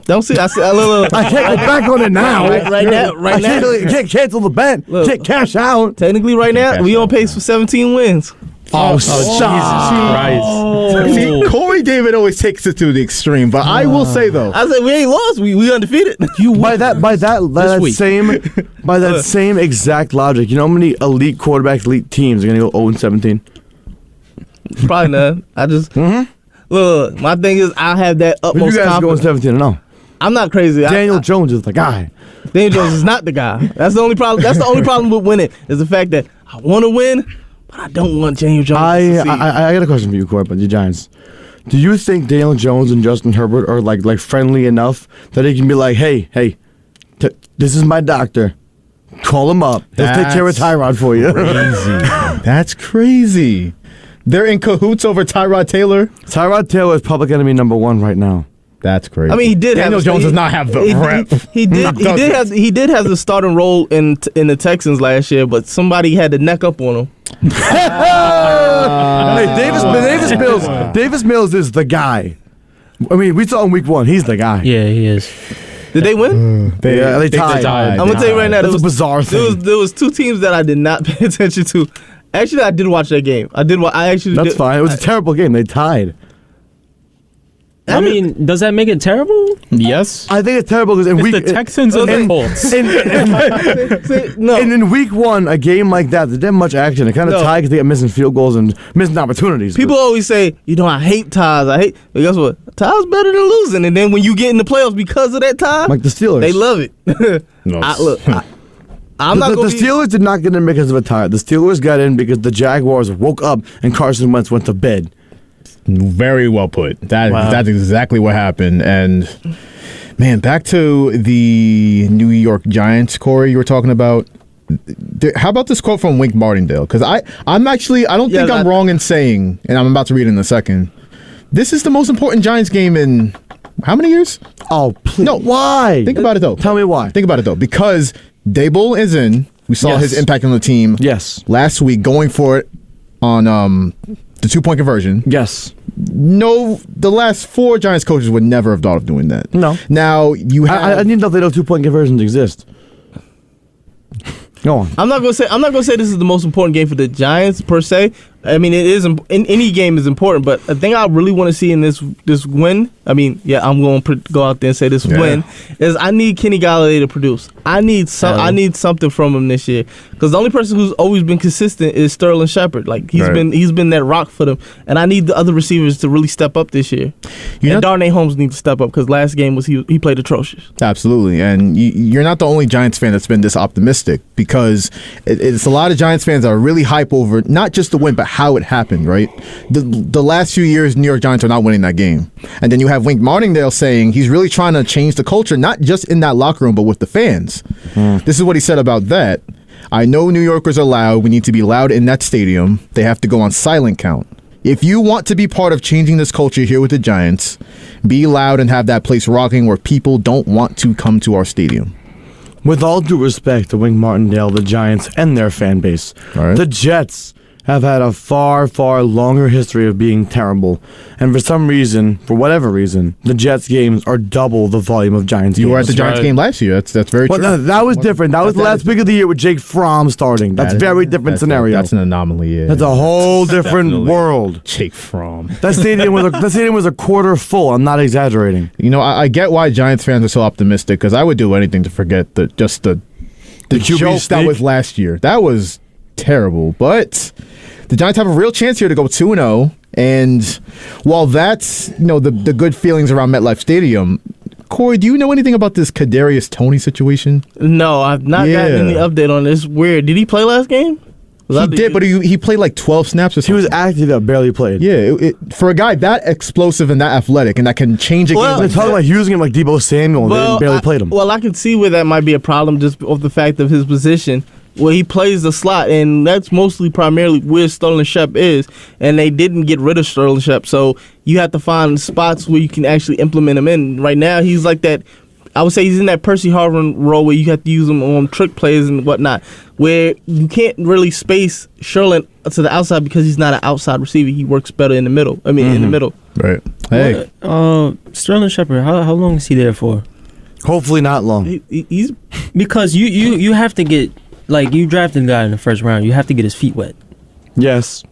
Don't see. I can't go back on it now. Right now. You can't cancel the bet. You can't cash out. Technically, right now, we on pace for 17 wins. Oh, Jesus Christ. See, Corey David always takes it to the extreme, but I will say though, I said we ain't lost. We undefeated. By that same exact logic, you know how many elite quarterbacks, elite teams are gonna go 0-17? Probably none. I just look. My thing is, I have that utmost You guys confidence. going 17-0? I'm not crazy. Daniel Jones is the guy. Daniel Jones is not the guy. That's the only problem. That's the only problem with winning is the fact that I want to win. I don't want Daniel Jones to succeed. I got a question for you, Corey, about the Giants. Do you think Daniel Jones and Justin Herbert are like friendly enough that they can be like, hey, this is my doctor. Call him up. He'll take care of Tyrod for you. Crazy. That's crazy. They're in cahoots over Tyrod Taylor. Tyrod Taylor is public enemy number 1 right now. That's crazy. I mean, he did. Daniel Jones does not have the rep. He did have the starting role in the Texans last year, but somebody had to neck up on him. Hey, Davis Mills is the guy. I mean, we saw in week 1. He's the guy. Yeah, he is. Did they win? They tied. I'm gonna tell you right now. That's a bizarre thing. There was 2 teams that I did not pay attention to. Actually, I did watch that game. That's fine. It was a terrible game. They tied. I mean, does that make it terrible? Yes. I think it's terrible because the Texans and the Colts. In week one, a game like that, there's not much action. It kind of tied because they got missing field goals and missing opportunities. People always say, I hate ties. But guess what? Ties better than losing. And then when you get in the playoffs because of that tie, like the Steelers, they love it. I'm not the Steelers did not get in because of a tie. The Steelers got in because the Jaguars woke up and Carson Wentz went to bed. Very well put. That's exactly what happened. And man, back to the New York Giants, Corey, you were talking about. How about this quote from Wink Martindale? Because I don't think I'm wrong in saying, and I'm about to read it in a second, this is the most important Giants game in how many years? Oh, please. No, why? Think about it, though. Tell me why. Think about it, though. Because Daboll is in. We saw his impact on the team last week, going for it on the 2-point conversion. Yes. No, the last 4 Giants coaches would never have thought of doing that. No. Now, you have... I need to know if they know 2-point conversions exist. Go on. I'm not gonna say this is the most important game for the Giants per se. I mean, it is. In any game is important, but the thing I really want to see in this win. I mean, I'm going to go out there and say this win is I need Kenny Golladay to produce. I need something from him this year because the only person who's always been consistent is Sterling Shepard. Like he's been that rock for them, and I need the other receivers to really step up this year. And Darnay Holmes needs to step up because last game was he played atrocious. Absolutely, and you're not the only Giants fan that's been this optimistic because it's a lot of Giants fans that are really hype over not just the win but how it happened, right? The last few years, New York Giants are not winning that game. And then you have Wink Martindale saying he's really trying to change the culture, not just in that locker room, but with the fans. This is what he said about that. I know New Yorkers are loud. We need to be loud in that stadium. They have to go on silent count. If you want to be part of changing this culture here with the Giants, be loud and have that place rocking where people don't want to come to our stadium. With all due respect to Wink Martindale, the Giants, and their fan base, the Jets have had a far, far longer history of being terrible. And for some reason, for whatever reason, the Jets games are double the volume of Giants games. You were at the Giants game last year. That's very true. No, that was different. That was the last week of the year with Jake Fromm starting. That's a very different scenario. That's an anomaly, yeah. That's a whole different world. Jake Fromm. That stadium was a quarter full. I'm not exaggerating. You know, I get why Giants fans are so optimistic because I would do anything to forget the joke that was last year. That was terrible, but the Giants have a real chance here to go 2-0, and while that's the good feelings around MetLife Stadium, Corey, do you know anything about this Kadarius Toney situation? No, I've not gotten any update on this. Weird. Did he play last game? He did, but he played like 12 snaps or something. He was active, but barely played. Yeah, for a guy that explosive and that athletic and that can change a game. They're talking about using him like Deebo Samuel, and they barely played him. Well, I can see where that might be a problem just of the fact of his position. Well, he plays the slot, and that's primarily where Sterling Shep is, and they didn't get rid of Sterling Shep, so you have to find spots where you can actually implement him in. Right now, he's like that. I would say he's in that Percy Harvin role where you have to use him on trick plays and whatnot, where you can't really space Sherlin to the outside because he's not an outside receiver. He works better in the middle. In the middle. Right. Hey. Sterling Shepard, how long is he there for? Hopefully not long. He's because you have to get. Like, you drafted a guy in the first round. You have to get his feet wet. Yes.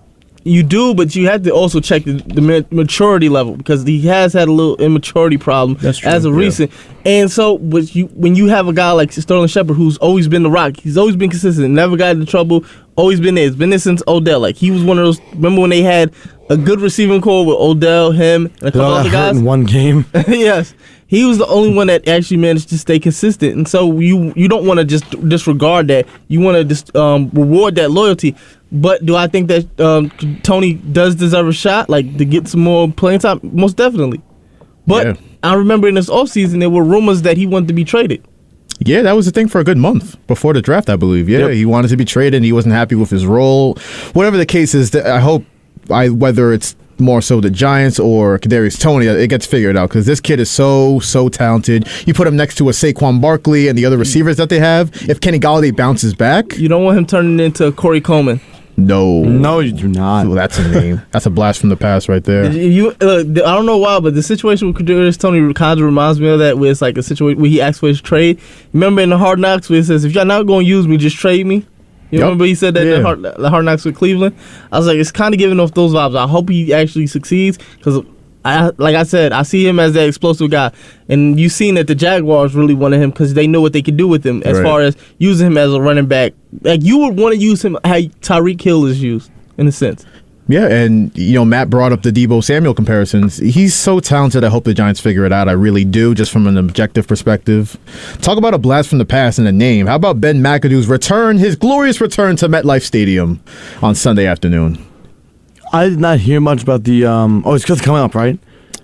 You do, but you have to also check the maturity level because he has had a little immaturity problem as of recent. And so when you have a guy like Sterling Shepard who's always been the rock, he's always been consistent, never got into trouble, always been there. It's been there since Odell. Like, he was one of those, remember when they had a good receiving core with Odell, him, and a couple other guys? In one game. Yes. He was the only one that actually managed to stay consistent. And so you don't want to just disregard that. You want to just reward that loyalty. But do I think that Toney does deserve a shot, like to get some more playing time? Most definitely. But I remember in this offseason, there were rumors that he wanted to be traded. Yeah, that was the thing for a good month before the draft, I believe. Yeah, he wanted to be traded and he wasn't happy with his role. Whatever the case is, I hope whether it's more so the Giants or Kadarius Toney, it gets figured out because this kid is so talented. You put him next to a Saquon Barkley and the other receivers that they have. If Kenny Golladay bounces back, you don't want him turning into Corey Coleman. No, you do not. Well, that's a name. That's a blast from the past right there. I don't know why, but the situation with Kadarius Toney kind of reminds me of that, where it's like a situation where he asks for his trade. Remember in the Hard Knocks where it says, "If y'all not going to use me, just trade me." You remember he said that in the Hard Knocks with Cleveland? I was like, it's kind of giving off those vibes. I hope he actually succeeds because like I said, I see him as that explosive guy, and you've seen that the Jaguars really wanted him because they know what they could do with him as far as using him as a running back. Like you would want to use him how Tyreek Hill is used in a sense. Yeah, and Matt brought up the Deebo Samuel comparisons. He's so talented. I hope the Giants figure it out. I really do, just from an objective perspective. Talk about a blast from the past and a name. How about Ben McAdoo's return, his glorious return to MetLife Stadium on Sunday afternoon? I did not hear much about the. It's because coming up, right?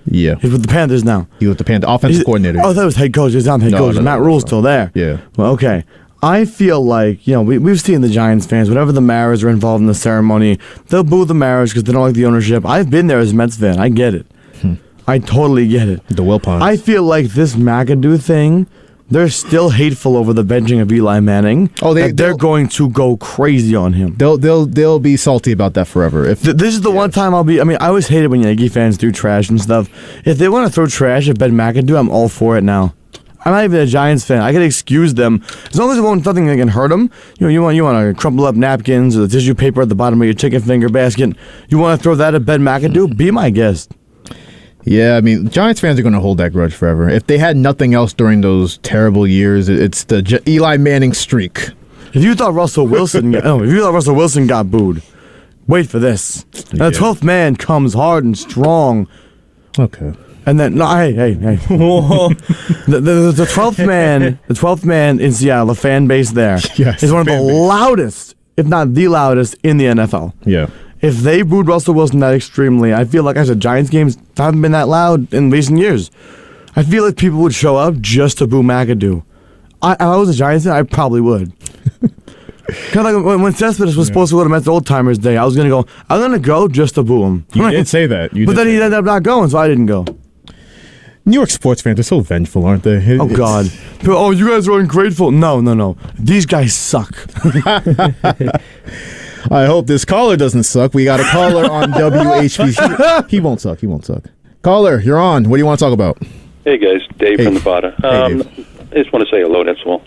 Yeah, he's with the Panthers now. He was the Panther offensive coordinator. Oh, that was head coach. He's not head coach. Matt Rule's still there. Yeah. Well, okay. I feel like, we've seen the Giants fans, whenever the Maras are involved in the ceremony, they'll boo the Maras because they don't like the ownership. I've been there as a Mets fan. I get it. I totally get it. The Wilpons. I feel like this McAdoo thing, they're still hateful over the benching of Eli Manning. Oh, they're going to go crazy on him. They'll be salty about that forever. If this is the one time I'll be. I always hated when Yankee fans do trash and stuff. If they want to throw trash at Ben McAdoo, I'm all for it now. I'm not even a Giants fan. I can excuse them as long as it won't nothing that can hurt them. You want to crumple up napkins or the tissue paper at the bottom of your chicken finger basket. You want to throw that at Ben McAdoo? Be my guest. Yeah, Giants fans are going to hold that grudge forever. If they had nothing else during those terrible years, it's the Eli Manning streak. If you thought Russell Wilson, got booed, wait for this. The 12th man comes hard and strong. Okay. And then hey. the 12th man in Seattle, the fan base there, is one of the loudest, if not the loudest, in the NFL. Yeah. If they booed Russell Wilson that extremely, I feel like Giants games haven't been that loud in recent years. I feel like people would show up just to boo McAdoo. If I was a Giants fan, I probably would. Kind of like when Cespedes was supposed to go to Mets Old Timers Day, I'm going to go just to boo him. You did say that. But then he ended up not going, so I didn't go. New York sports fans are so vengeful, aren't they? God. Oh, you guys are ungrateful. No. These guys suck. I hope this caller doesn't suck. We got a caller on WHPC. He won't suck. Caller, you're on. What do you want to talk about? Hey, guys. Dave from Nevada. I just want to say hello, that's all.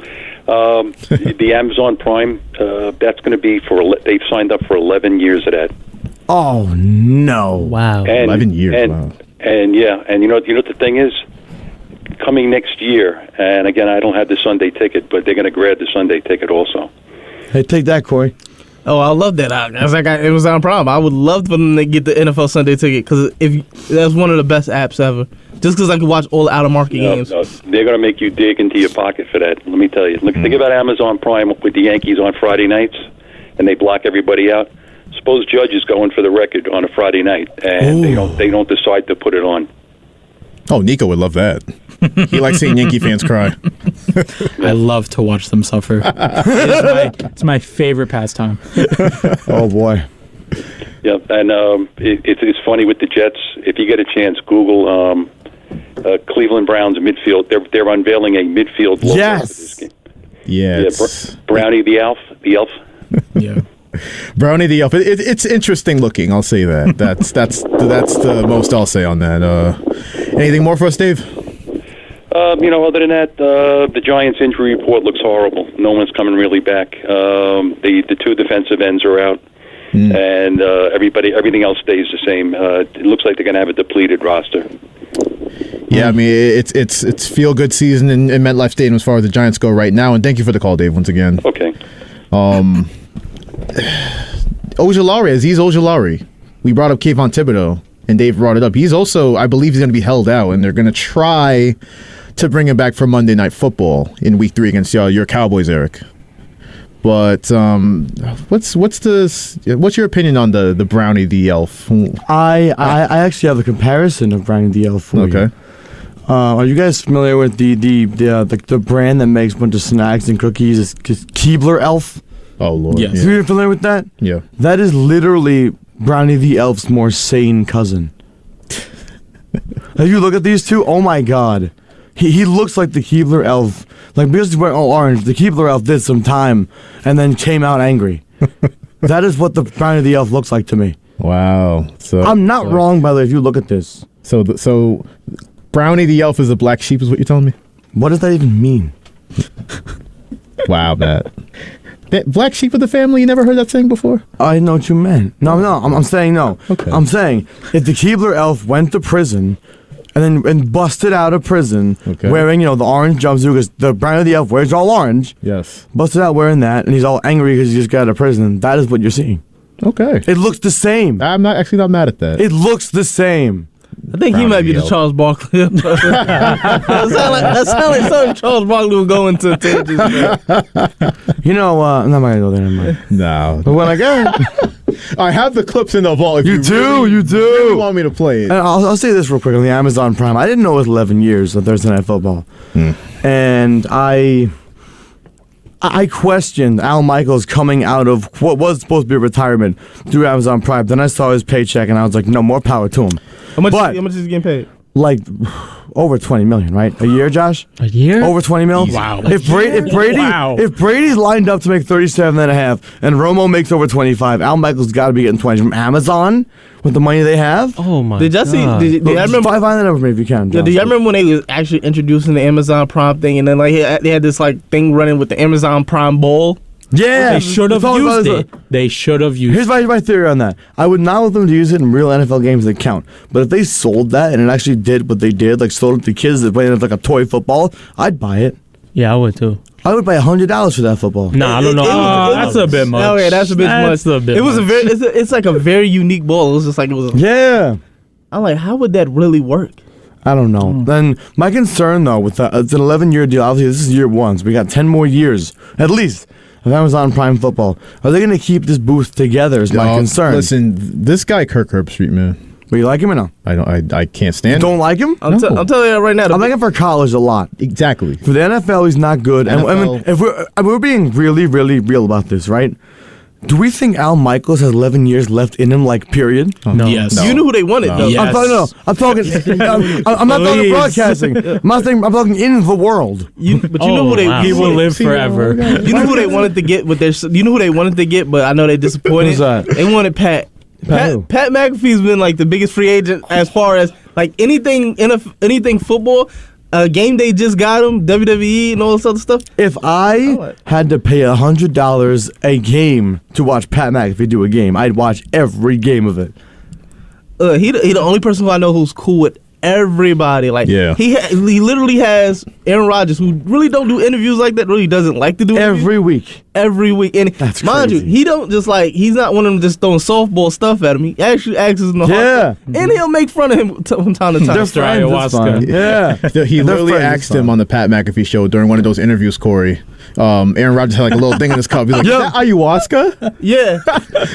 The Amazon Prime, that's going to be they've signed up for 11 years of that. Oh, no. Wow. 11 years, wow. And you know what the thing is? Coming next year, and again, I don't have the Sunday ticket, but they're going to grab the Sunday ticket also. Hey, take that, Corey. Oh, I love that. It was not a problem. I would love for them to get the NFL Sunday ticket because that's one of the best apps ever. Just because I can watch all out-of-market games. No, they're going to make you dig into your pocket for that. Let me tell you. Look, think about Amazon Prime with the Yankees on Friday nights, and they block everybody out. Suppose Judge is going for the record on a Friday night, and they don't decide to put it on. Oh, Nico would love that. He likes seeing Yankee fans cry. I love to watch them suffer. It's my favorite pastime. Oh, boy. Yeah, and it's funny with the Jets. If you get a chance, Google Cleveland Browns midfield. They're unveiling a midfield logo for this game. Yes. Yeah, Brownie the elf. Yeah. Brownie the elf. It's interesting looking. I'll say that. That's the most I'll say on that. Anything more for us, Dave? Other than that, the Giants' injury report looks horrible. No one's coming really back. The two defensive ends are out, and everything else stays the same. It looks like they're going to have a depleted roster. Yeah, it's feel good season in MetLife Stadium as far as the Giants go right now. And thank you for the call, Dave, once again. Okay. Ojulari, Azeez Ojulari. We brought up Kayvon Thibodeau, and Dave brought it up. He's also, I believe, he's going to be held out, and they're going to try to bring him back for Monday Night Football in Week 3 against your Cowboys, Eric. But what's your opinion on the Brownie the Elf? I actually have a comparison of Brownie the Elf for you. Are you guys familiar with the brand that makes a bunch of snacks and cookies? It's Keebler Elf. Oh Lord! Yes. Yeah. You're familiar with that? Yeah. That is literally Brownie the Elf's more sane cousin. If you look at these two, oh my God, he looks like the Keebler Elf. Like because he's wearing all orange, the Keebler Elf did some time and then came out angry. That is what the Brownie the Elf looks like to me. Wow. So I'm not wrong, by the way. If you look at this, so Brownie the Elf is a black sheep, is what you're telling me? What does that even mean? Wow, Matt. Black sheep of the family. You never heard that saying before? I know what you meant. No, I'm saying no. Okay. I'm saying if the Keebler elf went to prison and busted out of prison wearing, the orange jumpsuit, because the brand of the elf wears all orange. Yes. Busted out wearing that, and he's all angry because he just got out of prison. That is what you're seeing. Okay. It looks the same. I'm not mad at that. It looks the same. I think he might be the Charles Barkley. that sounds like something Charles Barkley would go into. I'm not going to go there. Anymore. No. But when I get I have the clips in the vault. If you do. really want me to play it. And I'll say this real quick on the Amazon Prime. I didn't know it was 11 years of Thursday Night Football. And I questioned Al Michaels coming out of what was supposed to be a retirement through Amazon Prime. Then I saw his paycheck, and I was like, no, more power to him. How much is he getting paid? Like over $20 million, right? A year, Josh? A year? Over $20 million? Wow. If Brady's lined up to make 37.5 and Romo makes over 25, Al Michaels got to be getting 20 from Amazon with the money they have. Oh my! Did y'all see? Did I remember? Find that number for me if you can. Yeah, do y'all remember when they was actually introducing the Amazon Prime thing, and then like they had this like thing running with the Amazon Prime Bowl? Yeah, They should have used it. They should have used it. Here's my theory on that. I would not want them to use it in real NFL games that count. But if they sold that and it actually did what they did, like sold it to kids that playing it like a toy football, I'd buy it. Yeah, I would too. I would pay $100 for that football. Nah, I don't know. That's a bit much. Oh yeah, that's a bit much. It was a very. It's like a very unique bowl. It was just like it was. Yeah. I'm like, how would that really work? I don't know. Then my concern though with it's an 11-year deal. Obviously, this is year one, so we got 10 more years at least of Amazon Prime Football. Are they going to keep this booth together? Is my concern. Listen, this guy Kirk Herbstreit, man. But you like him or no? I can't stand him. Don't like him? I'm telling you right now. I like him for college a lot. Exactly. For the NFL, he's not good. And I mean, if we're being really, really real about this, right? Do we think Al Michaels has 11 years left in him, like, period? No. Yes. You knew who they wanted, though. Yes. I'm talking I'm not talking broadcasting. I'm talking in the world. But you know who they He will live forever. You know who they wanted to get with their. You know who they wanted to get, but I know they disappointed. Who's that? They wanted Pat. Pat McAfee's been like the biggest free agent as far as like anything football. Game day just got him, WWE and all this other stuff. If I had to pay $100 a game to watch Pat McAfee do a game, I'd watch every game of it. He the only person who I know who's cool with everybody. Like, yeah. He literally has Aaron Rodgers, who really don't do interviews like that. Really doesn't like to do every week. And that's mind crazy. you, he don't just like he's not one of them just throwing softball stuff at him. He actually asks him the hard stuff. And he'll make fun of him from time to time. They're friends, ayahuasca. Yeah. He literally asked him on the Pat McAfee show during one of those interviews, Corey. Aaron Rodgers had like a little thing in his cup. He's like, is that ayahuasca? Yeah.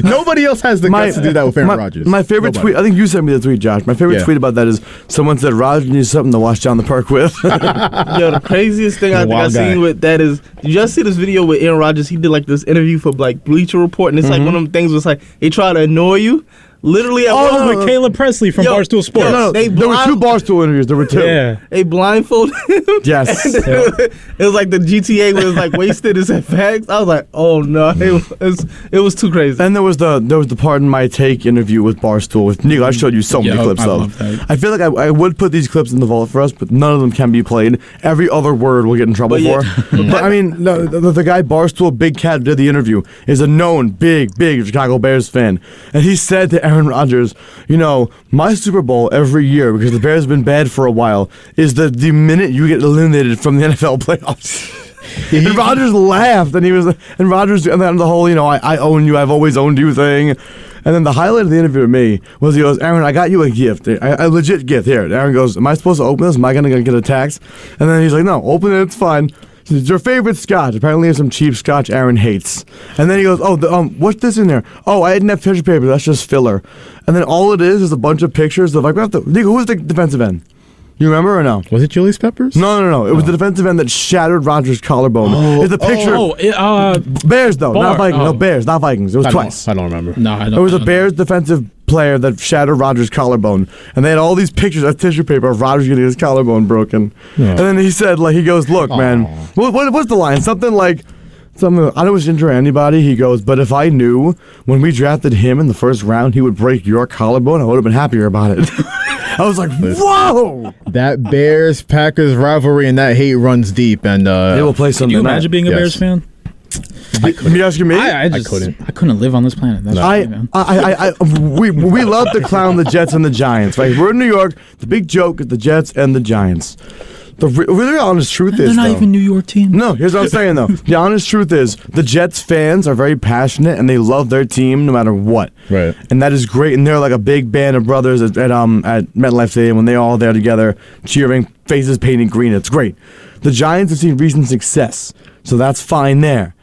Nobody else has the guts to do that with Aaron Rodgers. My favorite tweet, I think you sent me the tweet, Josh. My favorite tweet about that is someone said Rodgers needs something to wash down the park with. Yo, the craziest thing I think I've seen with that is, did you just see this video with Aaron Rodgers? He did like this interview for like Bleacher Report, and it's like one of them things was like they try to annoy you. Literally, with Caleb Presley from Barstool Sports. No, there were two Barstool interviews. There were two. Yeah. They blindfolded him. Yes. It was like the GTA was like wasted as facts. I was like, oh no, it was too crazy. And there was the Pardon My Take interview with Barstool with Nico. I showed you so many clips of. I feel like I would put these clips in the vault for us, but none of them can be played. Every other word we'll get in trouble for. But I mean, the guy Barstool, Big Cat, who did the interview is a known big Chicago Bears fan, and he said to Aaron Rodgers, my Super Bowl every year, because the Bears have been bad for a while, is the minute you get eliminated from the NFL playoffs. And Rodgers laughed, and Rodgers, and then the whole, I own you, I've always owned you thing. And then the highlight of the interview with me was he goes, Aaron, I got you a gift, a legit gift. Here, Aaron goes, am I supposed to open this? Am I going to get a tax? And then he's like, no, open it, it's fine. It's your favorite scotch. Apparently, there's some cheap scotch Aaron hates. And then he goes, what's this in there? Oh, I didn't have tissue paper. That's just filler. And then all it is a bunch of pictures of like, Nico, who's the defensive end? You remember or no? Was it Julius Peppers? No. It was the defensive end that shattered Rodgers' collarbone. It's a picture. Bears though, not Vikings. No, Bears, not Vikings. It was twice. I don't remember. No, I don't. It was a Bears defensive player that shattered Rodgers' collarbone, and they had all these pictures of tissue paper of Rodgers getting his collarbone broken. Yeah. And then he said, he goes, look, man, what's the line? Something I don't wish injury anybody. He goes, but if I knew when we drafted him in the first round he would break your collarbone, I would have been happier about it. I was like, whoa! That Bears-Packers rivalry and that hate runs deep, and they will play Sunday night. Can you night. imagine being a Bears fan? You asking me? I couldn't live on this planet. That's we love to clown the Jets and the Giants, right? We're in New York. The big joke is the Jets and the Giants. The really honest truth is, they're not even New York team. No, here's what I'm saying though. The honest truth is, the Jets fans are very passionate and they love their team no matter what. Right. And that is great. And they're like a big band of brothers at MetLife Stadium when they're all there together, cheering, faces painted green. It's great. The Giants have seen recent success, so that's fine there.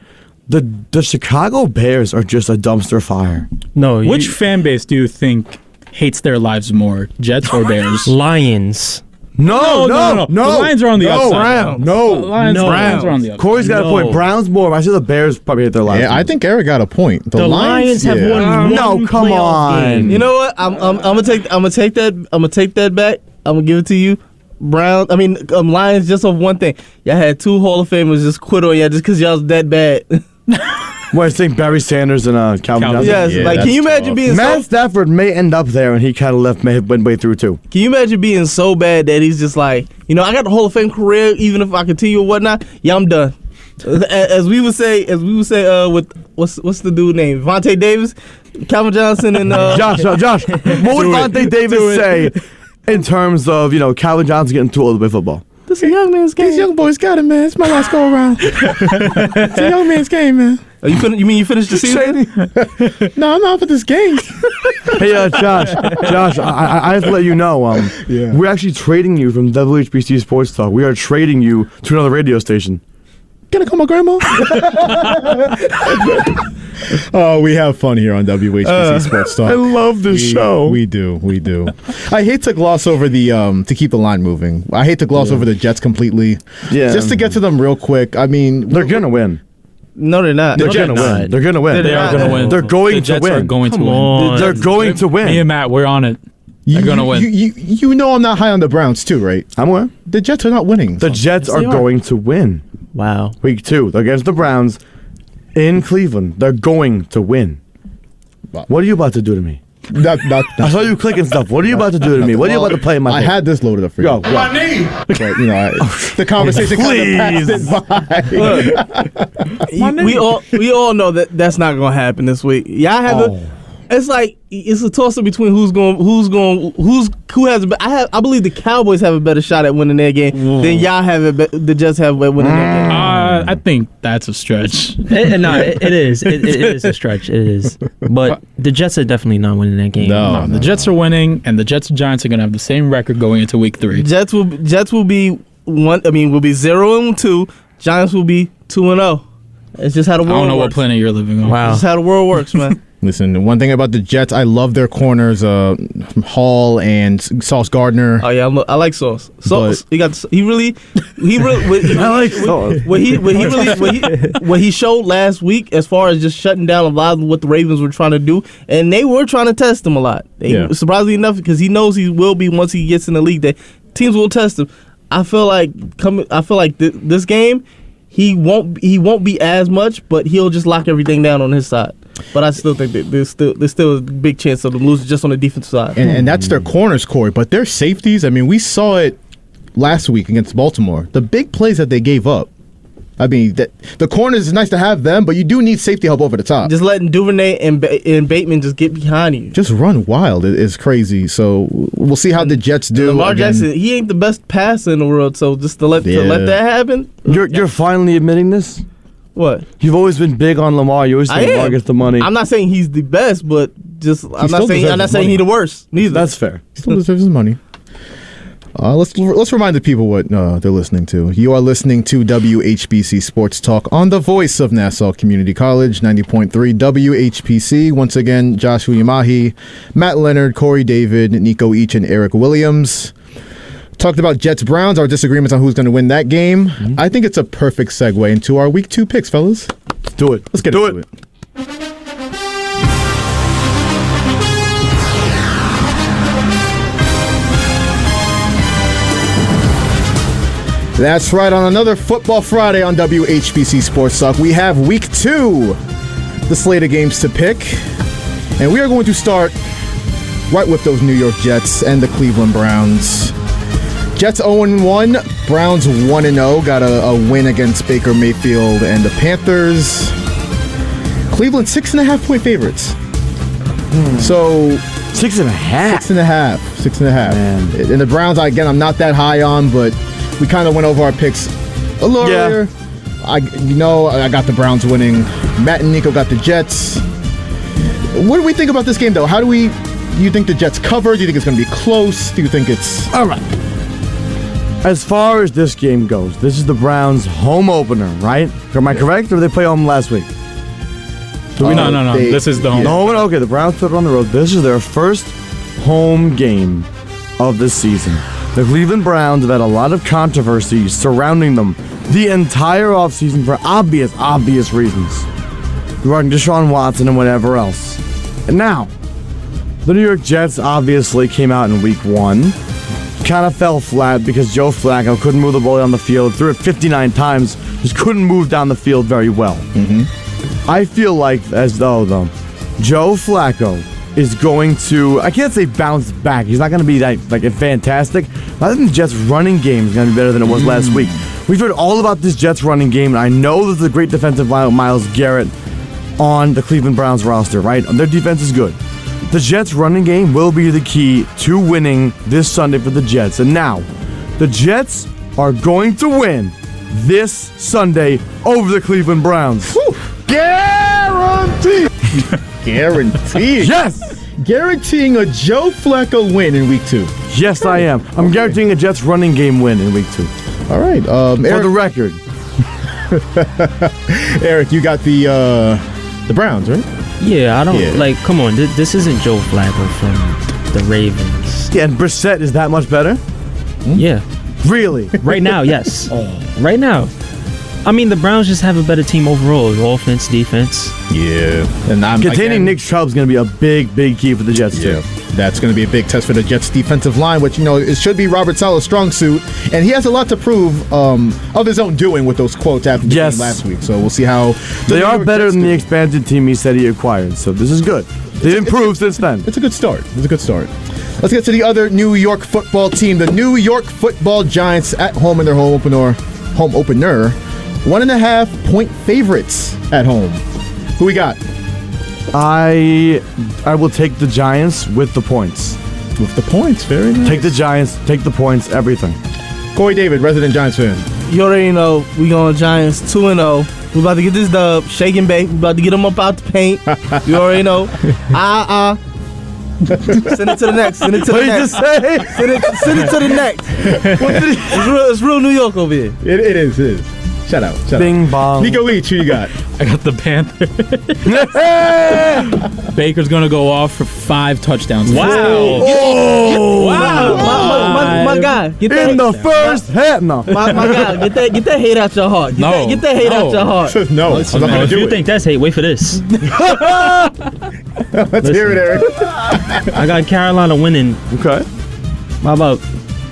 The Chicago Bears are just a dumpster fire. No. Which fan base do you think hates their lives more, Jets or Bears? Lions. No. The Lions are on the outside. Browns. The Lions are on the outside. Corey's got a point. Browns more. I see the Bears probably hit their lives. Yeah, I think Eric got a point. The Lions have won one come on. game. You know what? I'm gonna take that back. I'm gonna give it to you. Lions just of one thing. Y'all had 2 Hall of Famers just quit on y'all just because y'all was that bad. Well, I think Barry Sanders and Calvin Johnson. Yes, can you imagine being Matt Stafford may end up there, and he kind of left midway through too. Can you imagine being so bad that he's just like, I got the Hall of Fame career, even if I continue or whatnot. Yeah, I'm done. As we would say, with what's the dude name? Vontae Davis, Calvin Johnson, and Josh. What would Vontae Davis say in terms of Calvin Johnson getting too old to play football? This is a young man's game. These young boys got it, man. It's my last go around. It's a young man's game, man. You mean you finished the season? No, I'm not for this game. Hey, Josh, I have to let you know. We're actually trading you from WHPC Sports Talk. We are trading you to another radio station. Can I call my grandma? Oh, we have fun here on WHPC Sports Talk. I love this show. We do. I hate to gloss over the to keep the line moving. I hate to gloss over the Jets completely. Yeah. Just to get to them real quick. I mean, they're gonna win. No, they're not. They're gonna win. They're gonna win. They are going to win. They're going The to Jets win. are going to Come win. on. They're going to win. Me and Matt, we're on it. They're going to win. You know I'm not high on the Browns too, right? I'm aware. The Jets are not winning. The Jets are going to win. Wow. Week 2 against the Browns in Cleveland. They're going to win. What are you about to do to me? I saw you clicking stuff. What are you about to do to me? What are you about to play in my I face? had this loaded up for you. Go. My knee. But, the conversation kind of passed it by. We all know that's not gonna happen this week. Y'all have it's like it's a toss up between who has. I believe the Cowboys have a better shot at winning their game than y'all have. The Jets have at winning their game. I think that's a stretch. It is. It is a stretch. It is. But the Jets are definitely not winning that game. No, the Jets are winning, and the Jets and Giants are going to have the same record going into Week 3. Jets will be 0-2. Giants will be 2-0. It's just how the world works. I don't know what planet you're living on. Wow. It's just how the world works, man. Listen, one thing about the Jets, I love their corners, Hall and Sauce Gardner. Oh yeah, I like Sauce. Sauce, I like Sauce. What he showed last week, as far as just shutting down a lot of what the Ravens were trying to do, and they were trying to test him a lot. Surprisingly enough, because he knows he will be once he gets in the league. That teams will test him. I feel like this game, he won't be as much, but he'll just lock everything down on his side. But I still think that there's still a big chance of them losing just on the defensive side. And that's their corners, Corey. But their safeties, I mean, we saw it last week against Baltimore. The big plays that they gave up. I mean, the corners is nice to have them, but you do need safety help over the top. Just letting Duvernay and Bateman just get behind you. Just run wild is crazy. So we'll see how the Jets do. Lamar Jackson, he ain't the best passer in the world, so just to let that happen. You're finally admitting this? What? You've always been big on Lamar. You always say Lamar gets the money. I'm not saying he's the best, but I'm not saying he's the worst. Neither. That's fair. He still deserves his money. Let's remind the people what they're listening to. You are listening to WHPC Sports Talk on the voice of Nassau Community College, 90.3 WHPC. Once again, Joshua Yamahi, Matt Leonard, Corey David, Nico Each, and Eric Williams. Talked about Jets-Browns, our disagreements on who's going to win that game. Mm-hmm. I think it's a perfect segue into our Week 2 picks, fellas. Let's do it. Let's get into it. That's right. On another Football Friday on WHPC Sports Talk, we have Week 2, the slate of games to pick. And we are going to start right with those New York Jets and the Cleveland Browns. Jets 0-1, Browns 1-0. Got a win against Baker Mayfield and the Panthers. Cleveland 6.5-point favorites. So 6.5. 6.5. And the Browns, again, I'm not that high on, but we kind of went over our picks a little earlier. I got the Browns winning. Matt and Nico got the Jets. What do we think about this game, though? Do you think the Jets cover? Do you think it's going to be close? Do you think it's... All right. As far as this game goes, this is the Browns' home opener, right? Am I correct, or did they play home last week? No. This is the home. Okay, the Browns put it on the road. This is their first home game of the season. The Cleveland Browns have had a lot of controversy surrounding them the entire offseason for obvious reasons. Regarding Deshaun Watson and whatever else. And now, the New York Jets obviously came out in week 1. Kind of fell flat because Joe Flacco couldn't move the ball down the field. Threw it 59 times. Just couldn't move down the field very well. I feel as though Joe Flacco is going to, I can't say bounce back. He's not going to be fantastic. I think the Jets' running game is going to be better than it was last week. We've heard all about this Jets running game, and I know there's a great defensive line with Myles Garrett on the Cleveland Browns roster, right? Their defense is good. The Jets' running game will be the key to winning this Sunday for the Jets. And now, the Jets are going to win this Sunday over the Cleveland Browns. Whew. Guaranteed. Guaranteed. Yes. Guaranteeing a Joe Flacco win in week 2. Yes, I am. I'm guaranteeing a Jets running game win in week 2. All right. For the record. Eric, you got the Browns, right? Yeah, I don't come on. This isn't Joe Flacco from the Ravens. Yeah, and Brissett is that much better? Yeah. Really? Right now, yes. Right now. I mean, the Browns just have a better team overall. Offense, defense. Yeah. And containing Nick Chubb's going to be a big key for the Jets, too. That's going to be a big test for the Jets' defensive line, which, it should be Robert Saleh's strong suit. And he has a lot to prove of his own doing with those quotes after the game last week. So we'll see how... They are better than the expanded team he said he acquired. So this is good. They improved since then. It's a good start. Let's get to the other New York football team. The New York Football Giants at home in their home opener. 1.5-point favorites at home. Who we got? I will take the Giants with the points. With the points, very nice. Take the Giants, take the points, everything. Corey David, resident Giants fan. You already know we going Giants 2-0. We about to get this dub, shake and bake. We about to get them up out the paint. You already know. Send it to the next. Send it to the next. Send it to the next. It's real New York over here. It is. Shout out. Bing bong. Nico Leach, who you got? I got the Panthers. Baker's going to go off for 5 touchdowns. Wow. Wow. My guy. Get that in the first half. No. My guy. Get that hate out your heart. Get that hate out your heart. No. Listen, man, if you think that's hate, wait for this. Let's hear it, Eric. I got Carolina winning. Okay. How about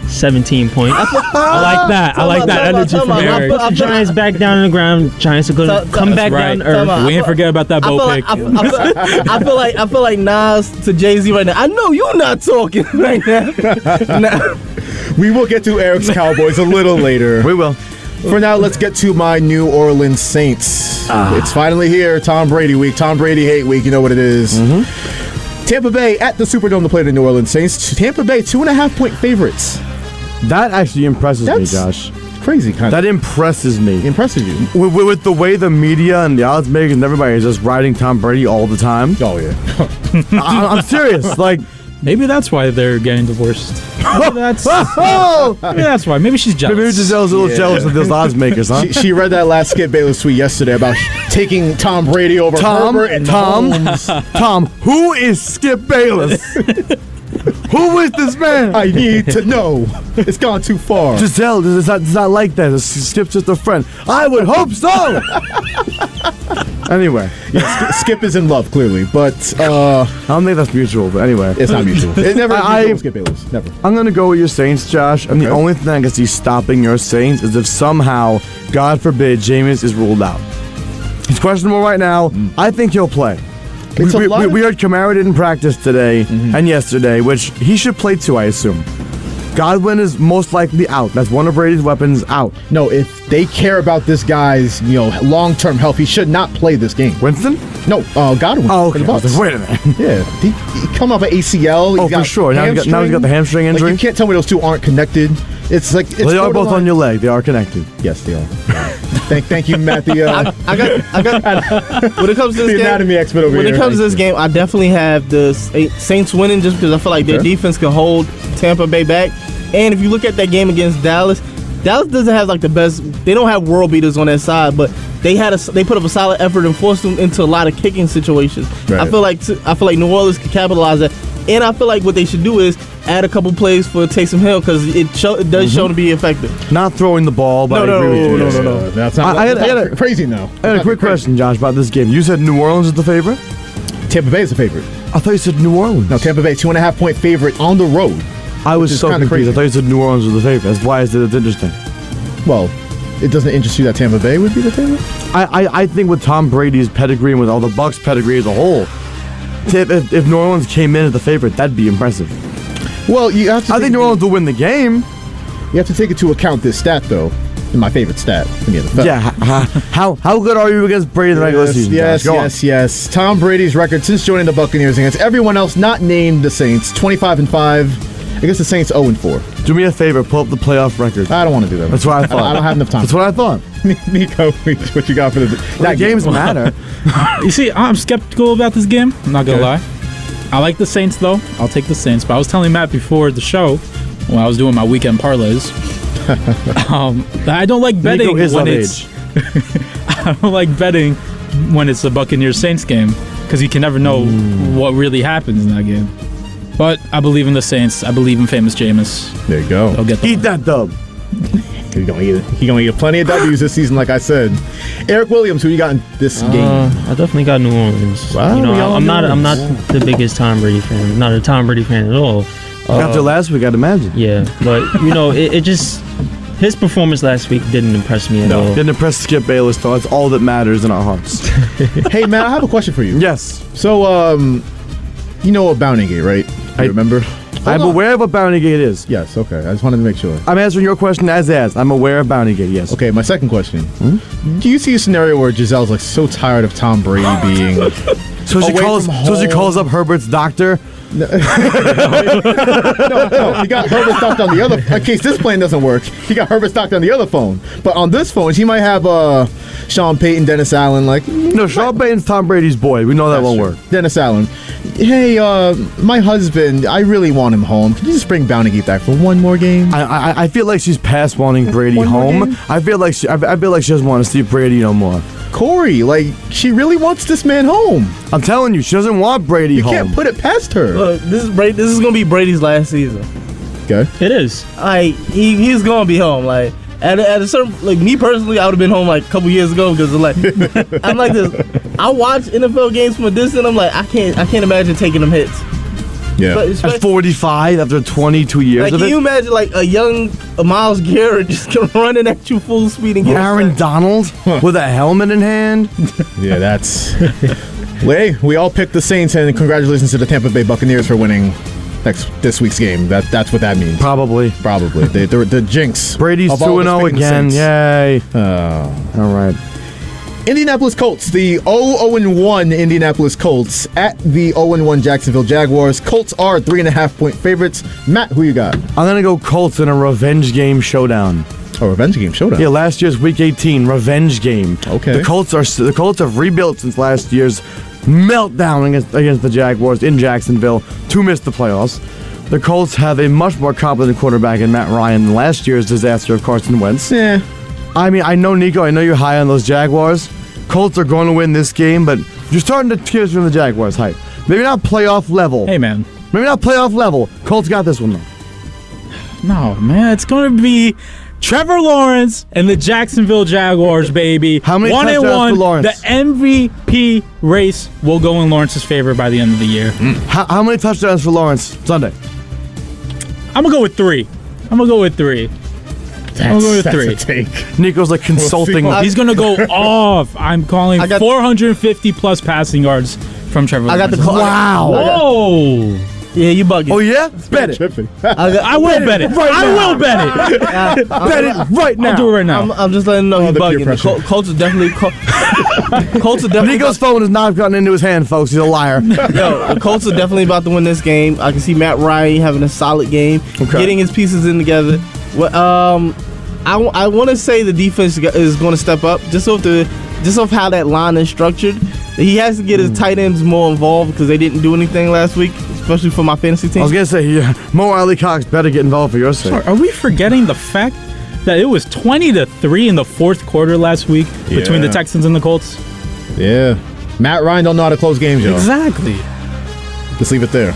17 points? I like that. I like that energy from Eric. Put the Giants back down on the ground. Giants are going to come back down to earth. We ain't forget about that boat pick. I feel like Nas to Jay-Z right now. I know you're not talking right now. We will get to Eric's Cowboys a little later. We will. For now, let's get to my New Orleans Saints. It's finally here, Tom Brady week. Tom Brady hate week. You know what it is. Tampa Bay at the Superdome to play the New Orleans Saints. Tampa Bay 2.5-point favorites. That actually impresses me, Josh. Crazy kind of. That impresses me. Impresses you? With the way the media and the odds makers and everybody is just riding Tom Brady all the time. Oh, yeah. I'm serious. Maybe that's why they're getting divorced. Maybe that's why. Maybe she's jealous. Maybe Giselle's a little jealous of those odds makers, huh? She read that last Skip Bayless tweet yesterday about taking Tom Brady over Herbert and Mahomes. Tom, who is Skip Bayless? Who is this man? I need to know. It's gone too far. Giselle does not like that. Skip's just a friend. I would hope so. Anyway. Yeah, Skip is in love, clearly. But I don't think that's mutual, but anyway. It's not mutual. It never is Skip Bayless. Never. I'm going to go with your Saints, Josh. And the only thing I can see stopping your Saints is if somehow, God forbid, Jameis is ruled out. He's questionable right now. I think he'll play. We heard Kamara didn't practice today and yesterday, which he should play too, I assume. Godwin is most likely out. That's one of Brady's weapons out. No, if they care about this guy's, long-term health, he should not play this game. Winston? No, Godwin. Oh, okay. For the Bucs. Wait a minute. Yeah, he come off an ACL. Oh, for sure. Now he's got the hamstring injury. You can't tell me those two aren't connected. It's like they are both on your leg. They are connected. Yes, they are. Thank you, Matt. I got. When it comes to this the game, anatomy expert over when here. it comes to this game, I definitely have the Saints winning just because I feel like their defense can hold Tampa Bay back. And if you look at that game against Dallas doesn't have like the best. They don't have world beaters on their side, but they put up a solid effort and forced them into a lot of kicking situations. Right. I feel like New Orleans can capitalize that. And I feel like what they should do is add a couple plays for Taysom Hill because it does show to be effective. Not throwing the ball, but I agree with you. No. That's not crazy now. I had a quick question, Josh, about this game. You said New Orleans is the favorite? Tampa Bay is the favorite. I thought you said New Orleans. No, Tampa Bay, 2.5-point favorite on the road. I was so confused. Crazy. I thought you said New Orleans was the favorite. That's why I said it's interesting. Well, it doesn't interest you that Tampa Bay would be the favorite? I think with Tom Brady's pedigree and with all the Bucs pedigree as a whole, if New Orleans came in as the favorite, that'd be impressive. Well, you have to. I think New Orleans will win the game. You have to take into account this stat, though. My favorite stat in the NFL. Yeah. How good are you against Brady in the regular season? Yes. Tom Brady's record since joining the Buccaneers against everyone else not named the Saints, 25-5. Against the Saints, 0-4. Do me a favor, pull up the playoff record. I don't want to do that. That's what I thought. I don't have enough time. That's what I thought. Nico, what you got for the games matter. You see, I'm skeptical about this game. I'm not gonna lie. I like the Saints though. I'll take the Saints. But I was telling Matt before the show when I was doing my weekend parlays. I don't like betting when it's. I don't like betting when it's a Buccaneers Saints game because you can never know what really happens in that game. But I believe in the Saints. I believe in famous Jameis. There you go. They'll get Eat that dub. He's gonna eat plenty of W's this season, like I said. Eric Williams, who you got in this game? I definitely got New Orleans. Wow, I'm not the biggest Tom Brady fan. Not a Tom Brady fan at all. After last week, I'd imagine. Yeah, but it just his performance last week didn't impress me at all. Didn't impress Skip Bayless, though. That's all that matters in our hearts. Hey, man, I have a question for you. Yes. So, you know what Bounty Gate, right? You remember? I'm aware of what Bounty Gate is. Yes, okay. I just wanted to make sure. I'm answering your question as. I'm aware of Bounty Gate, yes. Okay, my second question. Do you see a scenario where Giselle's like so tired of Tom Brady being So she calls up Herbert's doctor? No, he got Herbert's doctor on the other. In case this plan doesn't work, he got Herbert's doctor on the other phone. But on this phone, he might have Sean Payton, Dennis Allen. No, Sean Payton's Tom Brady's boy. We know that won't work. Dennis Allen. Hey, my husband, I really want him home. Can you just bring Bounty Gate back for one more game? I feel like she's past wanting Brady home. I feel like she doesn't want to see Brady no more. Corey, she really wants this man home. I'm telling you, she doesn't want Brady home. You can't put it past her. Look, this is gonna be Brady's last season. Okay. It is. He's gonna be home. At a certain, me personally, I would have been home a couple years ago because I'm like this. I watch NFL games from a distance. I'm like, I can't imagine taking them hits. Yeah. At 45 after 22 years of can it. you imagine a young Myles Garrett just running at you full speed and getting Aaron Donald with a helmet in hand? Yeah, that's. Hey, we all picked the Saints, and congratulations to the Tampa Bay Buccaneers for winning this week's game. That's what that means. Probably. They're the jinx. Brady's 2-0 again. Yay. All right. Indianapolis Colts, the 0-1 Indianapolis Colts at the 0-1 Jacksonville Jaguars. Colts are 3.5-point favorites. Matt, who you got? I'm going to go Colts in a revenge game showdown. A revenge game showdown? Yeah, last year's Week 18 revenge game. Okay. The Colts have rebuilt since last year's meltdown against the Jaguars in Jacksonville to miss the playoffs. The Colts have a much more competent quarterback in Matt Ryan than last year's disaster of Carson Wentz. Yeah. I mean, I know, Nico, I know you're high on those Jaguars. Colts are going to win this game, but you're starting to tear from the Jaguars hype. Maybe not playoff level. Hey, man. Maybe not playoff level. Colts got this one, though. No, man. It's going to be Trevor Lawrence and the Jacksonville Jaguars, baby. How many touchdowns for Lawrence? The MVP race will go in Lawrence's favor by the end of the year. How many touchdowns for Lawrence Sunday? I'm going to go with 3. That's a take. Nico's consulting. He's going to go off. I'm calling 450 plus passing yards from Trevor Lawrence. I got the call. Wow. Whoa. Yeah, you bugging. Oh yeah, bet it. I will bet it. I will bet it. Bet it right now. I'll do it right now. I'm just letting him know he's bugging. The Colts are definitely. Colts are definitely. Nico's phone has not gotten into his hand, folks. He's a liar. Yo, the Colts are definitely about to win this game. I can see Matt Ryan having a solid game, getting his pieces in together. Well, I want to say the defense is going to step up just off how that line is structured. He has to get his tight ends more involved because they didn't do anything last week, especially for my fantasy team. I was gonna say, Mo Alley Cox better get involved for your sake. Sorry, are we forgetting the fact that it was 20-3 in the fourth quarter last week between the Texans and the Colts? Yeah. Matt Ryan don't know how to close games, y'all. Exactly. Just leave it there.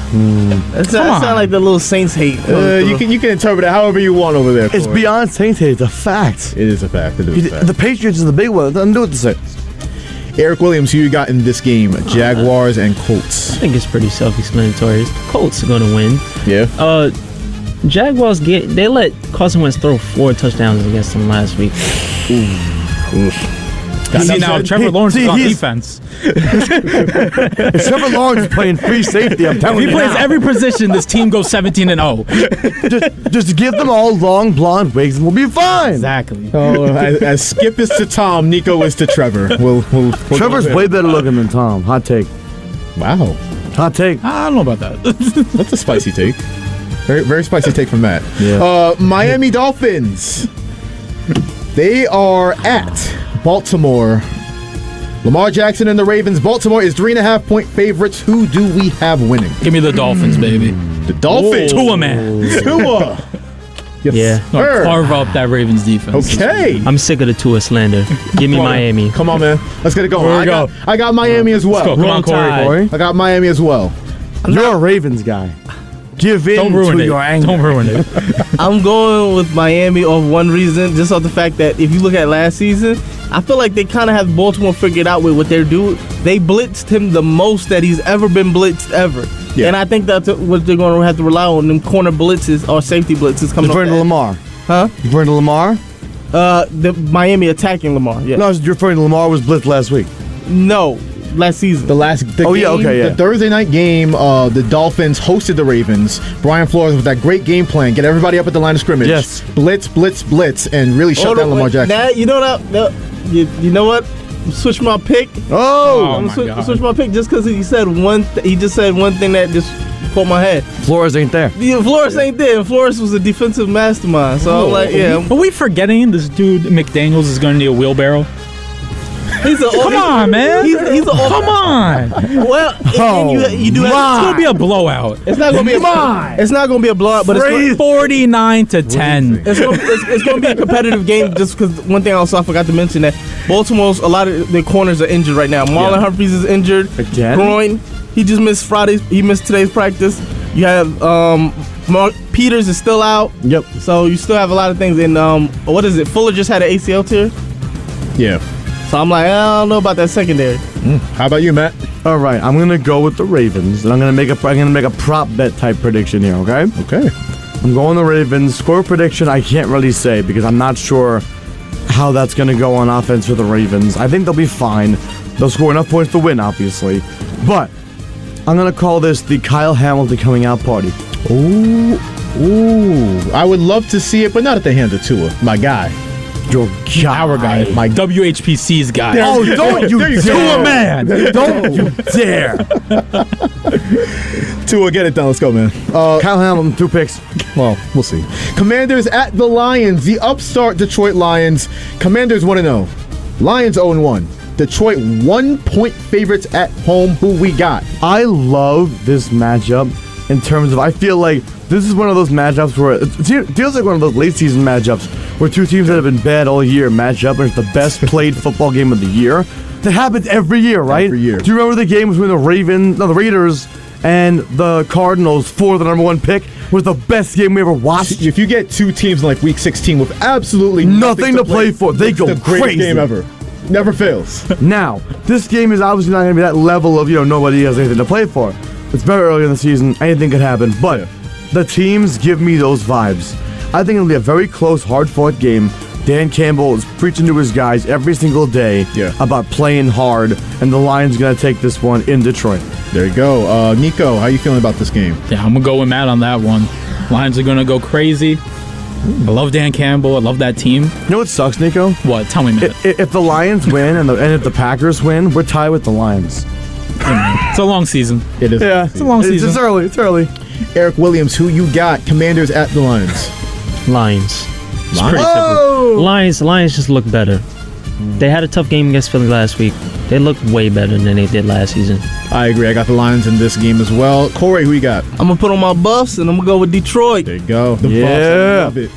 That sounds like the little Saints hate. You can interpret it however you want over there. It's beyond Saints hate. It's a fact. It is a fact. The Patriots is the big one. It doesn't do it the Saints. Eric Williams, who you got in this game? Jaguars and Colts. I think it's pretty self-explanatory. The Colts are going to win. Yeah. Jaguars they let Carson Wentz throw 4 touchdowns against them last week. See now, Trevor Lawrence is on defense. Trevor Lawrence is playing free safety. I'm telling you. If he plays every position, this team goes 17-0. Just give them all long blonde wigs and we'll be fine. Exactly. Oh, as Skip is to Tom, Nico is to Trevor. We'll Trevor's way better looking than Tom. Hot take. Wow. Hot take. I don't know about that. That's a spicy take. Very, very spicy take from Matt. Yeah. Miami Dolphins. They are at Baltimore. Lamar Jackson and the Ravens. Baltimore is 3.5-point favorites. Who do we have winning? Give me the Dolphins, baby. The Dolphins. Tua, man. Tua. Yes, carve up that Ravens defense. Okay. I'm sick of the Tua slander. Give me Miami. Come on, man. Let's get it going. Here we go. I got Miami as well. Let's go. Come on, Corey. I got Miami as well. You're a Ravens guy. Give in to your anger. Don't ruin it. I'm going with Miami off one reason, just off the fact that if you look at last season, I feel like they kind of have Baltimore figured out with what they're doing. They blitzed him the most that he's ever been blitzed ever. Yeah. And I think that's what they're going to have to rely on, them corner blitzes or safety blitzes coming up. You're referring to Lamar? Huh? You're referring to Lamar? The Miami attacking Lamar, yeah. No, you're referring to Lamar was blitzed last week. No. Last season. The Thursday night game, the Dolphins hosted the Ravens. Brian Flores with that great game plan. Get everybody up at the line of scrimmage. Yes. Blitz, and really shut down Lamar Jackson. You know what? Switch my pick. I'm switch my pick just because he said he just said one thing that just caught my head. Flores ain't there. Yeah, Flores ain't there. And Flores was a defensive mastermind. So I'm like, yeah. Are we forgetting this dude McDaniels is going to need a wheelbarrow? Come on, man. He's come on. Well, you do have it's gonna be a blowout. It's not gonna be it's not gonna be a blowout, but it's 49-10. It's gonna be a competitive game. Just because one thing I forgot to mention that Baltimore's a lot of their corners are injured right now. Marlon Humphreys is injured. Again? Groin. He just missed Friday. He missed today's practice. You have Mark Peters is still out. Yep. So you still have a lot of things. And what is it? Fuller just had an ACL tear. Yeah. So I'm like, I don't know about that secondary. How about you, Matt? All right, I'm gonna go with the Ravens, and I'm gonna make a prop bet type prediction here. Okay. Okay. I'm going the Ravens. Score prediction I can't really say because I'm not sure how that's gonna go on offense for the Ravens. I think they'll be fine. They'll score enough points to win, obviously. But I'm gonna call this the Kyle Hamilton coming out party. Ooh. I would love to see it, but not at the hands of Tua, my guy. Your guy. Our guy. My WHPC's guy. Oh, don't you dare. Tua, man. Don't you dare. Tua, get it done. Let's go, man. Kyle Hamilton, 2 picks. Well, we'll see. Commanders at the Lions. The upstart Detroit Lions. Commanders 1-0. Lions 0-1. Detroit 1-point favorites at home. Who we got? I love this matchup in terms of I feel like this is one of those matchups where it feels like one of those late season matchups where two teams that have been bad all year match up and it's the best played football game of the year. That happens every year, right? Every year. Do you remember the game between the Raiders and the Cardinals for the number 1 pick? Was the best game we ever watched. If you get two teams in like week 16 with absolutely nothing to play for, they go the greatest crazy. Game ever. Never fails. Now, this game is obviously not going to be that level of, nobody has anything to play for. It's very early in the season. Anything could happen. But the teams give me those vibes. I think it'll be a very close, hard-fought game. Dan Campbell is preaching to his guys every single day about playing hard, and the Lions going to take this one in Detroit. There you go. Nico, how you feeling about this game? Yeah, I'm going to go with Matt on that one. Lions are going to go crazy. I love Dan Campbell. I love that team. You know what sucks, Nico? What? Tell me, Matt. If the Lions win and if the Packers win, we're tied with the Lions. It's a long season. It is. Yeah, it's a long season. It's early. It's early. Eric Williams, who you got? Commanders at the Lions. Lions. It's Lions? pretty simple. Lions just look better. They had a tough game against Philly last week. They look way better than they did last season. I agree. I got the Lions in this game as well. Corey, who you got? I'm going to put on my Buffs, and I'm going to go with Detroit. There you go. The Yeah. Buffs. I love it.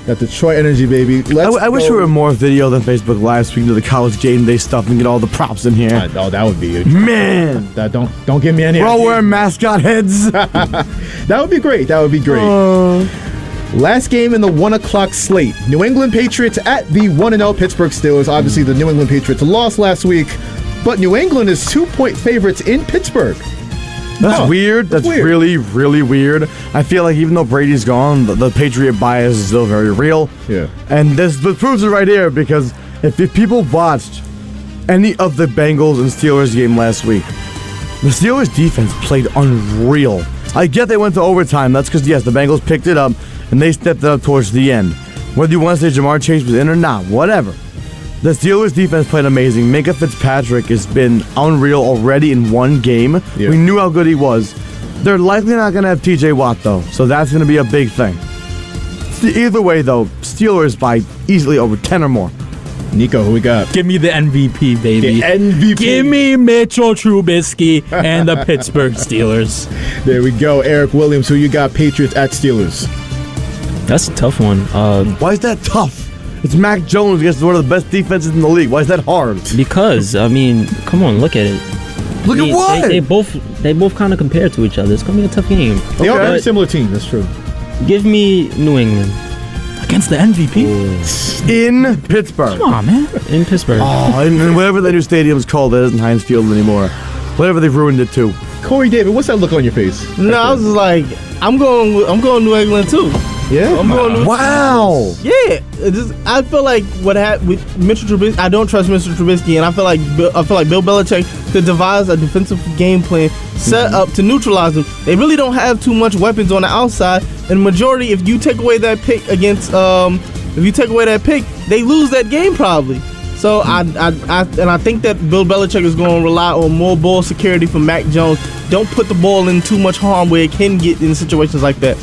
Got Detroit energy, baby. I wish we were more video than Facebook Live, speaking to the college game day stuff and get all the props in here. Oh, that would be Man. Don't give me any. We're all ideas. wearing mascot heads. That would be great. That would be great. Last game in the 1 o'clock slate. New England Patriots at the 1-0 Pittsburgh Steelers. Obviously, the New England Patriots lost last week, but New England is 2-point favorites in Pittsburgh. That's weird. That's really, really weird. I feel like even though Brady's gone, the Patriot bias is still very real. Yeah. And this proves it right here, because if people watched any of the Bengals and Steelers game last week, the Steelers defense played unreal. I get they went to overtime. That's because, yes, the Bengals picked it up and they stepped it up towards the end. Whether you want to say Jamar Chase was in or not, whatever. The Steelers defense played amazing. Minka Fitzpatrick has been unreal already in one game. Yeah. We knew how good he was. They're likely not going to have TJ Watt, though, so that's going to be a big thing. Either way, though, Steelers by easily over 10 or more. Nico, who we got? Give me the MVP, baby. The MVP. Give me Mitchell Trubisky and the Pittsburgh Steelers. There we go. Eric Williams, who you got? Patriots at Steelers. That's a tough one. Why is that tough? It's Mac Jones against one of the best defenses in the league. Why is that hard? Because, I mean, come on, look at it. Look at what? They both kind of compare to each other. It's going to be a tough game. They are a very similar team. That's true. Give me New England. Against the MVP? In Pittsburgh. Come on, man. In Pittsburgh. Oh, and whatever the new stadium's called, that isn't Heinz Field anymore. Whatever they've ruined it to. Corey David, what's that look on your face? No, I was just like, I'm going New England too. Yeah. I'm going Wow. Yeah, I feel like what happened with Mitchell Trubisky. I don't trust Mr. Trubisky, and I feel like Bill Belichick could devise a defensive game plan set up to neutralize them. They really don't have too much weapons on the outside, and majority, if you take away that pick against, they lose that game probably. So I think that Bill Belichick is going to rely on more ball security from Mac Jones. Don't put the ball in too much harm where it can get in situations like that.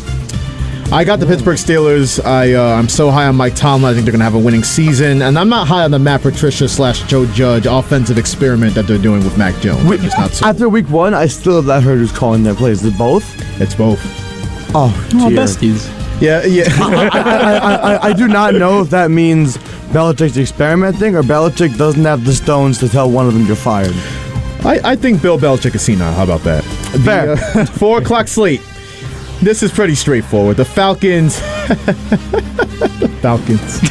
I got the Pittsburgh Steelers. I'm so high on Mike Tomlin. I think they're going to have a winning season. And I'm not high on the Matt Patricia / Joe Judge offensive experiment that they're doing with Mac Jones. After week one, I still have not heard who's calling their plays. Is it both? It's both. Oh, dear. besties. Yeah. I do not know if that means Belichick's experimenting or Belichick doesn't have the stones to tell one of them you're fired. I think Bill Belichick is senile. How about that? Fair. 4 o'clock slate. This is pretty straightforward. The Falcons. The Falcons.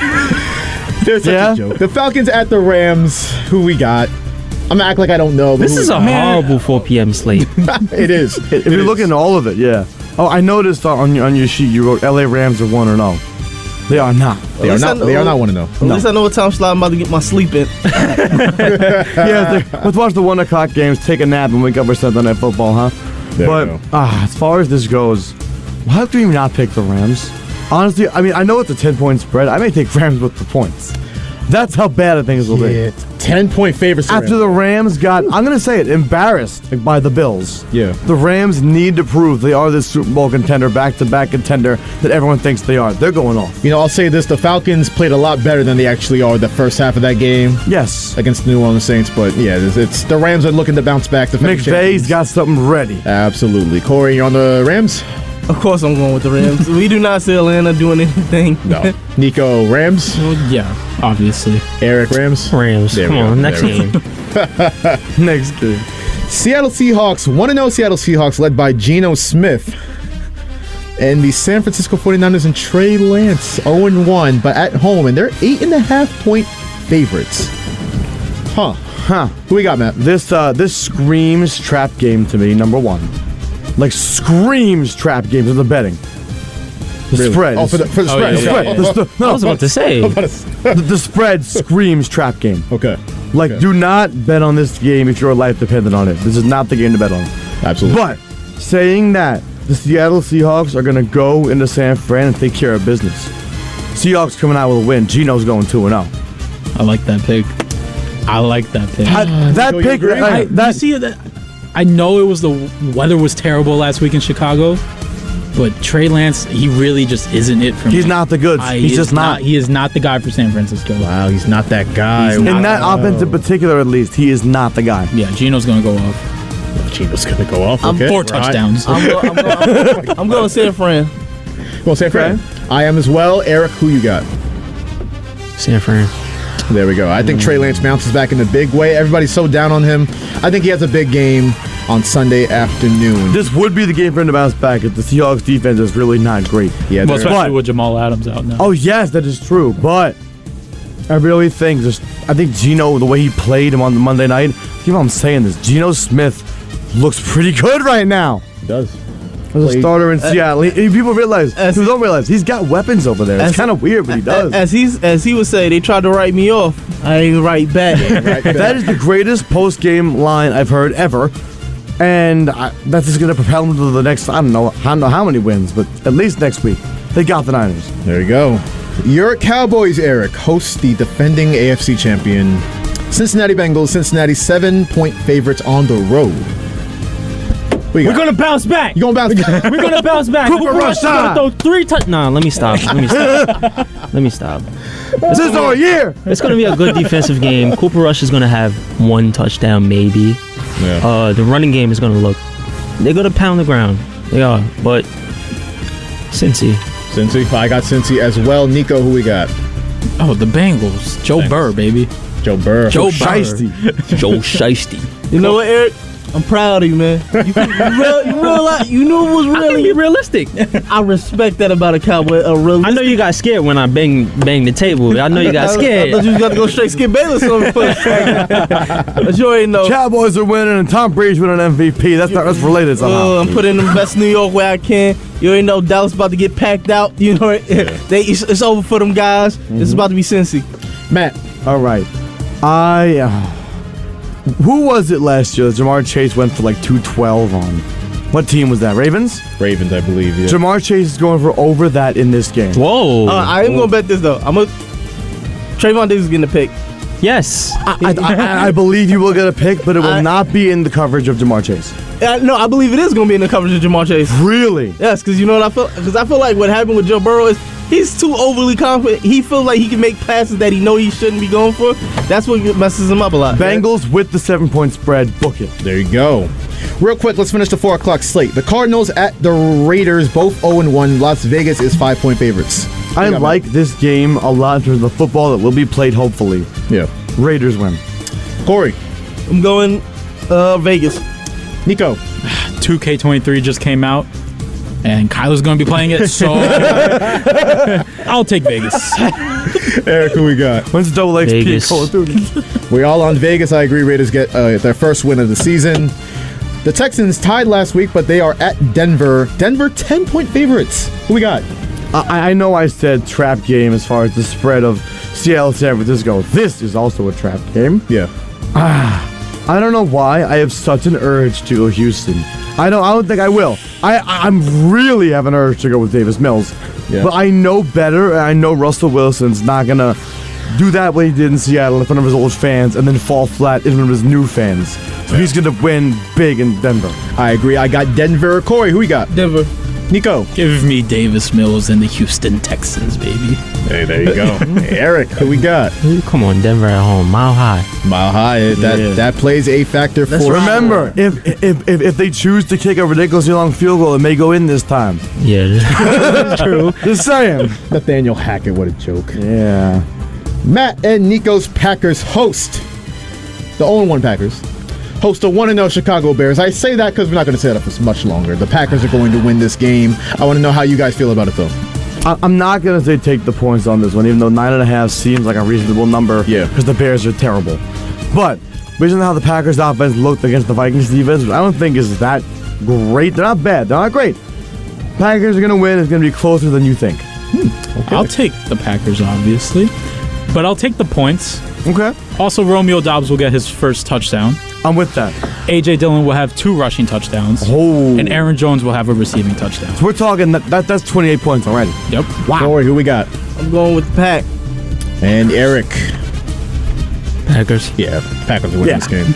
They're such a joke. The Falcons at the Rams. Who we got? I'm gonna act like I don't know. This is a horrible 4 p.m. slate. It is. If you're looking at all of it, yeah. Oh, I noticed on your sheet you wrote LA Rams are 1-0. They are not. They are not 1-0. At least I know what time slot I'm about to get my sleep in. Yeah, let's watch the 1 o'clock games, take a nap, and wake up for Sunday Night Football, huh? But as far as this goes, why do we not pick the Rams? Honestly, I mean, I know it's a 10-point spread. I may take Rams with the points. That's how bad I think it will be. 10-point favorites. After the Rams got, I'm going to say it, embarrassed by the Bills. Yeah. The Rams need to prove they are this Super Bowl contender, back-to-back contender that everyone thinks they are. They're going off. You know, I'll say this. The Falcons played a lot better than they actually are the first half of that game. Yes. Against the New Orleans Saints. But, yeah, it's the Rams are looking to bounce back. McVay's got something ready. Absolutely. Corey, you're on the Rams? Of course I'm going with the Rams. We do not see Atlanta doing anything. No. Nico, Rams? Well, yeah, obviously. Eric, Rams? Rams. Come on, next game. Next game. Seattle Seahawks, 1-0 Seattle Seahawks led by Geno Smith. And the San Francisco 49ers and Trey Lance, 0-1, but at home, and they're 8.5-point favorites. Huh. Who we got, Matt? This screams trap game to me, number one. Like, screams trap game for the betting. The spread. Oh, for the spread. I was about to say. The spread screams trap game. Okay. Like, do not bet on this game if your life depended on it. This is not the game to bet on. Absolutely. But saying that, the Seattle Seahawks are going to go into San Fran and take care of business. Seahawks coming out with a win. Gino's going 2-0. I like that pick. That You see that? I know it was the weather was terrible last week in Chicago, but Trey Lance, he really just isn't it for me. He's not the goods. He's just not. He is not the guy for San Francisco. Wow, he's not that guy. In that offense in particular, at least, he is not the guy. Yeah, Gino's going to go off. Gino's going to go off. I'm Okay. 4 touchdowns. I'm going San Fran. Well, San Fran. I am as well. Eric, who you got? San Fran. There we go. I think Trey Lance bounces back in a big way. Everybody's so down on him. I think he has a big game on Sunday afternoon. This would be the game for him to bounce back if the Seahawks defense is really not great. Yeah, well, especially with Jamal Adams out now. Oh, yes, that is true. But I really think I think Geno, the way he played him on the Monday night, keep on saying this, Geno Smith looks pretty good right now. He does. As a starter in Seattle. People don't realize he's got weapons over there. It's kind of weird, but he does. As he would say, they tried to write me off. I ain't right back. That is the greatest post-game line I've heard ever. And that's just going to propel them to the next, I don't know how many wins, but at least next week. They got the Niners. There you go. Your Cowboys, Eric, host the defending AFC champion Cincinnati Bengals. Cincinnati 7-point favorites on the road. We're gonna bounce back. You gonna bounce back? We're gonna bounce back. Cooper Rush gonna throw 3 touchdowns. Nah, let me stop. Let me stop. This is our year. It's gonna be a good defensive game. Cooper Rush is gonna have 1 touchdown, maybe. Yeah. The running game is gonna look. They're gonna pound the ground. They are, but Cincy. I got Cincy as well. Nico, who we got? Oh, the Bengals. Joe Burr, baby. Joe Burr. Joe Shiesty. Joe Shiesty. You know what, Eric? I'm proud of you, man. You knew it was I can be realistic. I respect that about a Cowboy. I know you got scared when I banged the table. I know you got scared. I thought you was gonna go straight Skip Bayless on the first. But you already know. Cowboys are winning and Tom Brady's winning MVP. That's related somehow. I'm putting the best New York where I can. You already know Dallas about to get packed out. You know, it's over for them guys. It's about to be Cincy. Matt. All right. Who was it last year that Jamar Chase went for like 212 on? What team was that? Ravens? Ravens, I believe, yeah. Jamar Chase is going for over that in this game. Whoa. I am going to bet this, though. Trayvon Diggs is getting a pick. Yes. I believe you will get a pick, but it will not be in the coverage of Jamar Chase. No, I believe it is going to be in the coverage of Jamar Chase. Really? Yes, because you know what I feel? Because I feel like what happened with Joe Burrow is he's too overly confident. He feels like he can make passes that he know he shouldn't be going for. That's what messes him up a lot. Bengals with the 7-point spread. Book it. There you go. Real quick, let's finish the 4 o'clock slate. The Cardinals at the Raiders, both 0-1. Las Vegas is 5-point favorites. I like this game a lot in terms of the football that will be played, hopefully. Yeah. Raiders win. Corey. I'm going Vegas. Nico. 2K23 just came out, and Kyler's going to be playing it, so I'll take Vegas. Eric, who we got? When's the double XP Call of Duty? We all on Vegas. I agree. Raiders get their first win of the season. The Texans tied last week, but they are at Denver. Denver 10-point favorites. Who we got? I know I said trap game as far as the spread of Seattle, San Francisco. This is also a trap game. Yeah. I don't know why I have such an urge to go Houston. I don't think I will. I'm really have an urge to go with Davis Mills. Yeah. But I know better, and I know Russell Wilson's not going to do that what he did in Seattle in front of his old fans and then fall flat in front of his new fans. So he's going to win big in Denver. I agree. I got Denver. Corey, who we got? Denver. Nico. Give me Davis Mills and the Houston Texans, baby. Hey, there you go. Hey, Eric, who we got? Come on, Denver at home, Mile High. Mile High. That plays a factor for. Remember, if they choose to kick a ridiculously long field goal, it may go in this time. Yeah, that's true. Just saying. Nathaniel Hackett, what a joke. Yeah. Matt and Nico's Packers host the 0-1 Packers. Host the 1-0 Chicago Bears. I say that because we're not going to set up for much longer. The Packers are going to win this game. I want to know how you guys feel about it, though. I'm not going to say take the points on this one, even though 9.5 seems like a reasonable number. Yeah. Because the Bears are terrible. But based on how the Packers offense looked against the Vikings defense, I don't think is that great. They're not bad. They're not great. Packers are going to win. It's going to be closer than you think. Okay. I'll take the Packers, obviously. but I'll take the points. Okay. Also, Romeo Doubs will get his first touchdown. I'm with that. A.J. Dillon will have 2 rushing touchdowns. Oh. And Aaron Jones will have a receiving touchdown. So we're talking that's 28 points already. Yep. Wow. Corey, who we got? I'm going with the Pack. And Eric. Packers. Yeah, Packers will win this game.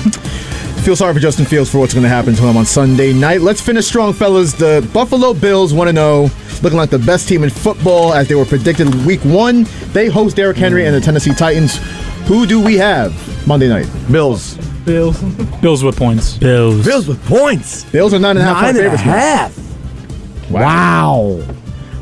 Feel sorry for Justin Fields for what's going to happen to him on Sunday night. Let's finish strong, fellas. The Buffalo Bills 1-0, looking like the best team in football as they were predicted week 1. They host Derrick Henry and the Tennessee Titans. Who do we have Monday night? Bills. Bills with points. Bills with points. Bills are 9.5 point favorites. 9.5. Wow.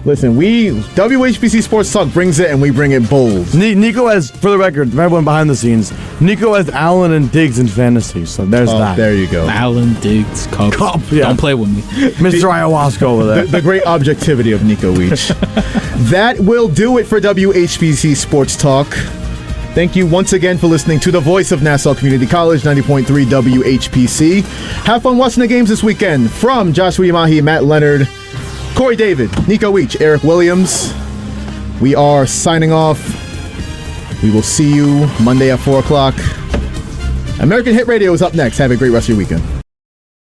Listen, WHPC Sports Talk brings it and we bring it bold. Nico has, for the record, for everyone behind the scenes, Nico has Allen and Diggs in fantasy, so there's that. There you go. Allen, Diggs, Cup. Yeah. Don't play with me. Mr. Ayahuasca over there. The great objectivity of Nico Weech. That will do it for WHPC Sports Talk. Thank you once again for listening to the voice of Nassau Community College, 90.3 WHPC. Have fun watching the games this weekend. From Joshua Yamahi, Matt Leonard, Corey David, Nico Weech, Eric Williams, we are signing off. We will see you Monday at 4 o'clock. American Hit Radio is up next. Have a great rest of your weekend.